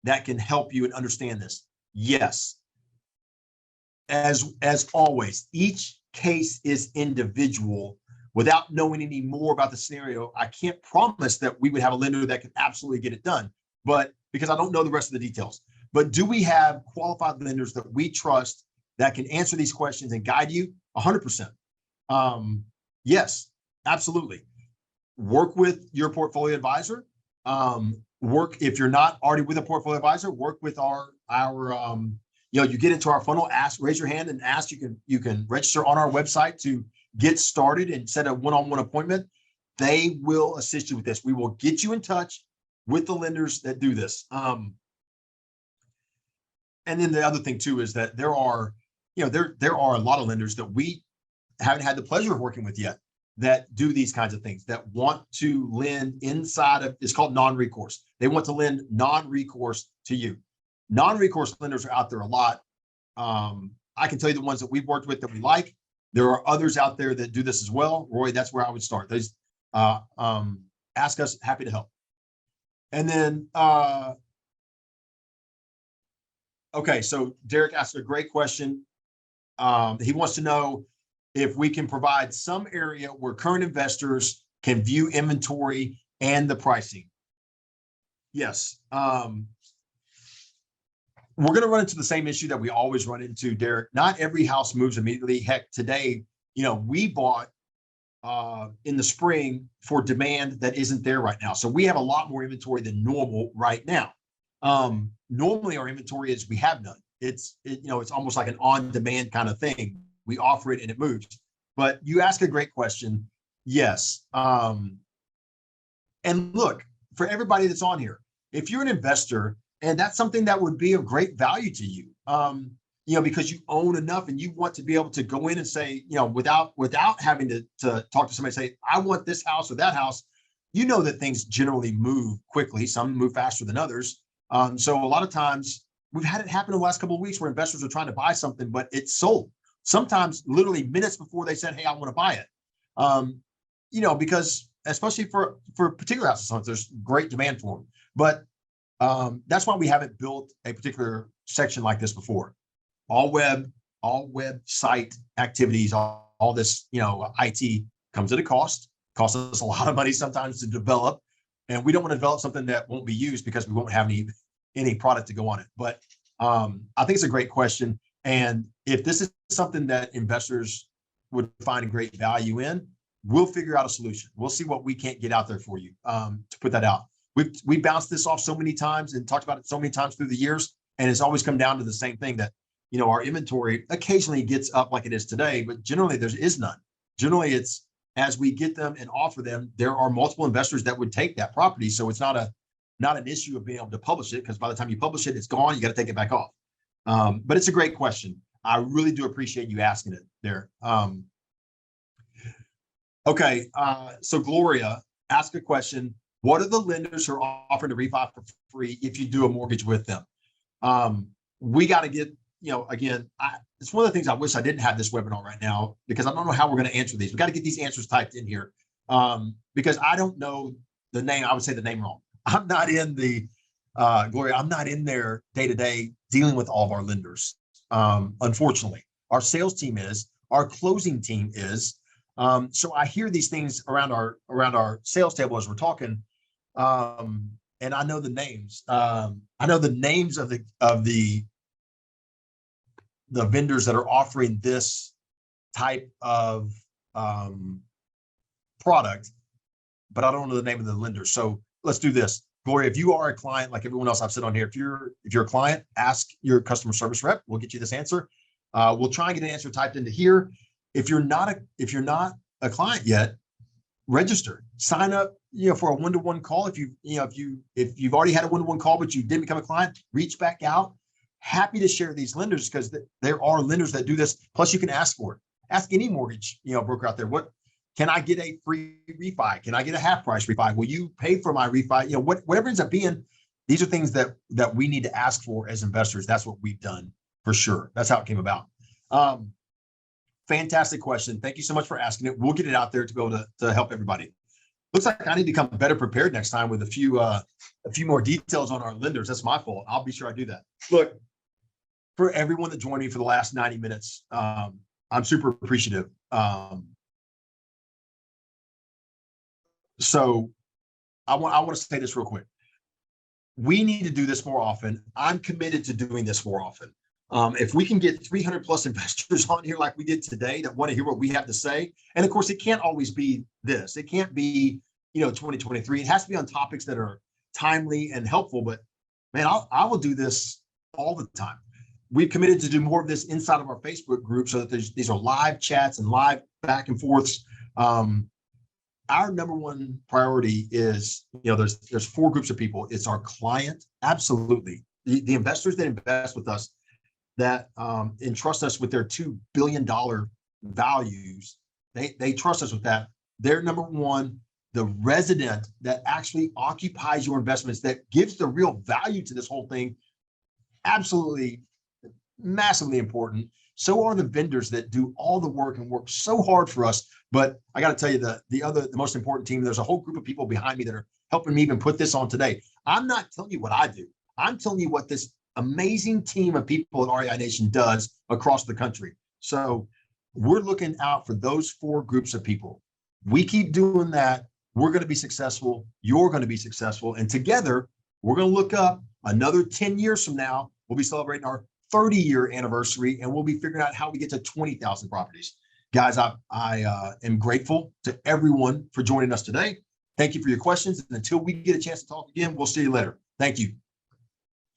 that can help you and understand this? Yes. As always, each case is individual. Without knowing any more about the scenario, I can't promise that we would have a lender that can absolutely get it done, but because I don't know the rest of the details. But do we have qualified lenders that we trust that can answer these questions and guide you? 100%. Yes, absolutely. Work with your portfolio advisor. If you're not already with a portfolio advisor, work with our you get into our funnel, raise your hand and ask. You can register on our website to get started and set a one-on-one appointment. They will assist you with this. We will get you in touch with the lenders that do this. And then the other thing too is that there are a lot of lenders that we haven't had the pleasure of working with yet that do these kinds of things, that want to lend inside of, it's called non-recourse. They want to lend non-recourse to you. Non-recourse lenders are out there a lot. I can tell you the ones that we've worked with that we like. There are others out there that do this as well. Roy, that's where I would start. Ask us, happy to help. And then, okay, so Derek asked a great question. He wants to know if we can provide some area where current investors can view inventory and the pricing. Yes. We're going to run into the same issue that we always run into, Derek. Not every house moves immediately. Heck, today, we bought in the spring for demand that isn't there right now. So we have a lot more inventory than normal right now. Normally our inventory is we have none. It's almost like an on-demand kind of thing. We offer it and it moves. But you ask a great question. Yes. And look, for everybody that's on here, if you're an investor and that's something that would be of great value to you, because you own enough and you want to be able to go in and say, without having to talk to somebody, say, I want this house or that house, that things generally move quickly. Some move faster than others. So a lot of times we've had it happen in the last couple of weeks where investors are trying to buy something, but it's sold. Sometimes literally minutes before they said, hey, I want to buy it. Because especially for particular houses, there's great demand for them. But that's why we haven't built a particular section like this before. All website activities, all this, IT comes at a cost, costs us a lot of money sometimes to develop. And we don't want to develop something that won't be used because we won't have any product to go on it. But I think it's a great question. And if this is something that investors would find a great value in, we'll figure out a solution. We'll see what we can't get out there for you to put that out. We bounced this off so many times and talked about it so many times through the years. And it's always come down to the same thing that, our inventory occasionally gets up like it is today, but generally there is none. Generally, it's as we get them and offer them, there are multiple investors that would take that property. So it's not an issue of being able to publish it, because by the time you publish it, it's gone. You got to take it back off. But it's a great question. I really do appreciate you asking it there. Okay, so Gloria asked a question. What are the lenders who are offering to refi for free if you do a mortgage with them? We got to get, again, it's one of the things I wish I didn't have this webinar right now, because I don't know how we're going to answer these. We got to get these answers typed in here because I don't know the name. I would say the name wrong. I'm not in the, Gloria, I'm not in there day to day dealing with all of our lenders. Unfortunately, our sales team is, our closing team is. So I hear these things around our sales table as we're talking. And I know the names. I know the names of the vendors that are offering this type of product, but I don't know the name of the lender. So let's do this. Gloria, if you are a client like everyone else I've said on here, if you're a client, ask your customer service rep. We'll get you this answer. We'll try and get an answer typed into here. If you're not a client yet, register, sign up, for a one-to-one call. If you've already had a one-to-one call, but you didn't become a client, reach back out. Happy to share these lenders, because there are lenders that do this. Plus you can ask for it. Ask any mortgage, broker out there, what can I get a free refi? Can I get a half price refi? Will you pay for my refi? Whatever ends up being, these are things that we need to ask for as investors. That's what we've done for sure. That's how it came about. Fantastic question. Thank you so much for asking it. We'll get it out there to be able to help everybody. Looks like I need to come better prepared next time with a few more details on our lenders. That's my fault. I'll be sure I do that. Look, for everyone that joined me for the last 90 minutes, I'm super appreciative. So I want to say this real quick. We need to do this more often. I'm committed to doing this more often. If we can get 300 plus investors on here like we did today that want to hear what we have to say, and of course it can't always be this. It can't be 2023. It has to be on topics that are timely and helpful. But man, I will do this all the time. We've committed to do more of this inside of our Facebook group, so that these are live chats and live back and forths. Our number one priority is, there's 4 groups of people. It's our client, absolutely, the investors that invest with us, that entrust us with their $2 billion values. They trust us with that. They're number one. The resident that actually occupies your investments, that gives the real value to this whole thing, absolutely massively important. So are the vendors that do all the work and work so hard for us. But I got to tell you, the most important team, there's a whole group of people behind me that are helping me even put this on today. I'm not telling you what I do. I'm telling you what this amazing team of people at REI Nation does across the country. So we're looking out for those 4 groups of people. We keep doing that. We're going to be successful. You're going to be successful. And together, we're going to look up another 10 years from now. We'll be celebrating our 30-year anniversary, and we'll be figuring out how we get to 20,000 properties. Guys, I am grateful to everyone for joining us today. Thank you for your questions. And until we get a chance to talk again, we'll see you later. Thank you.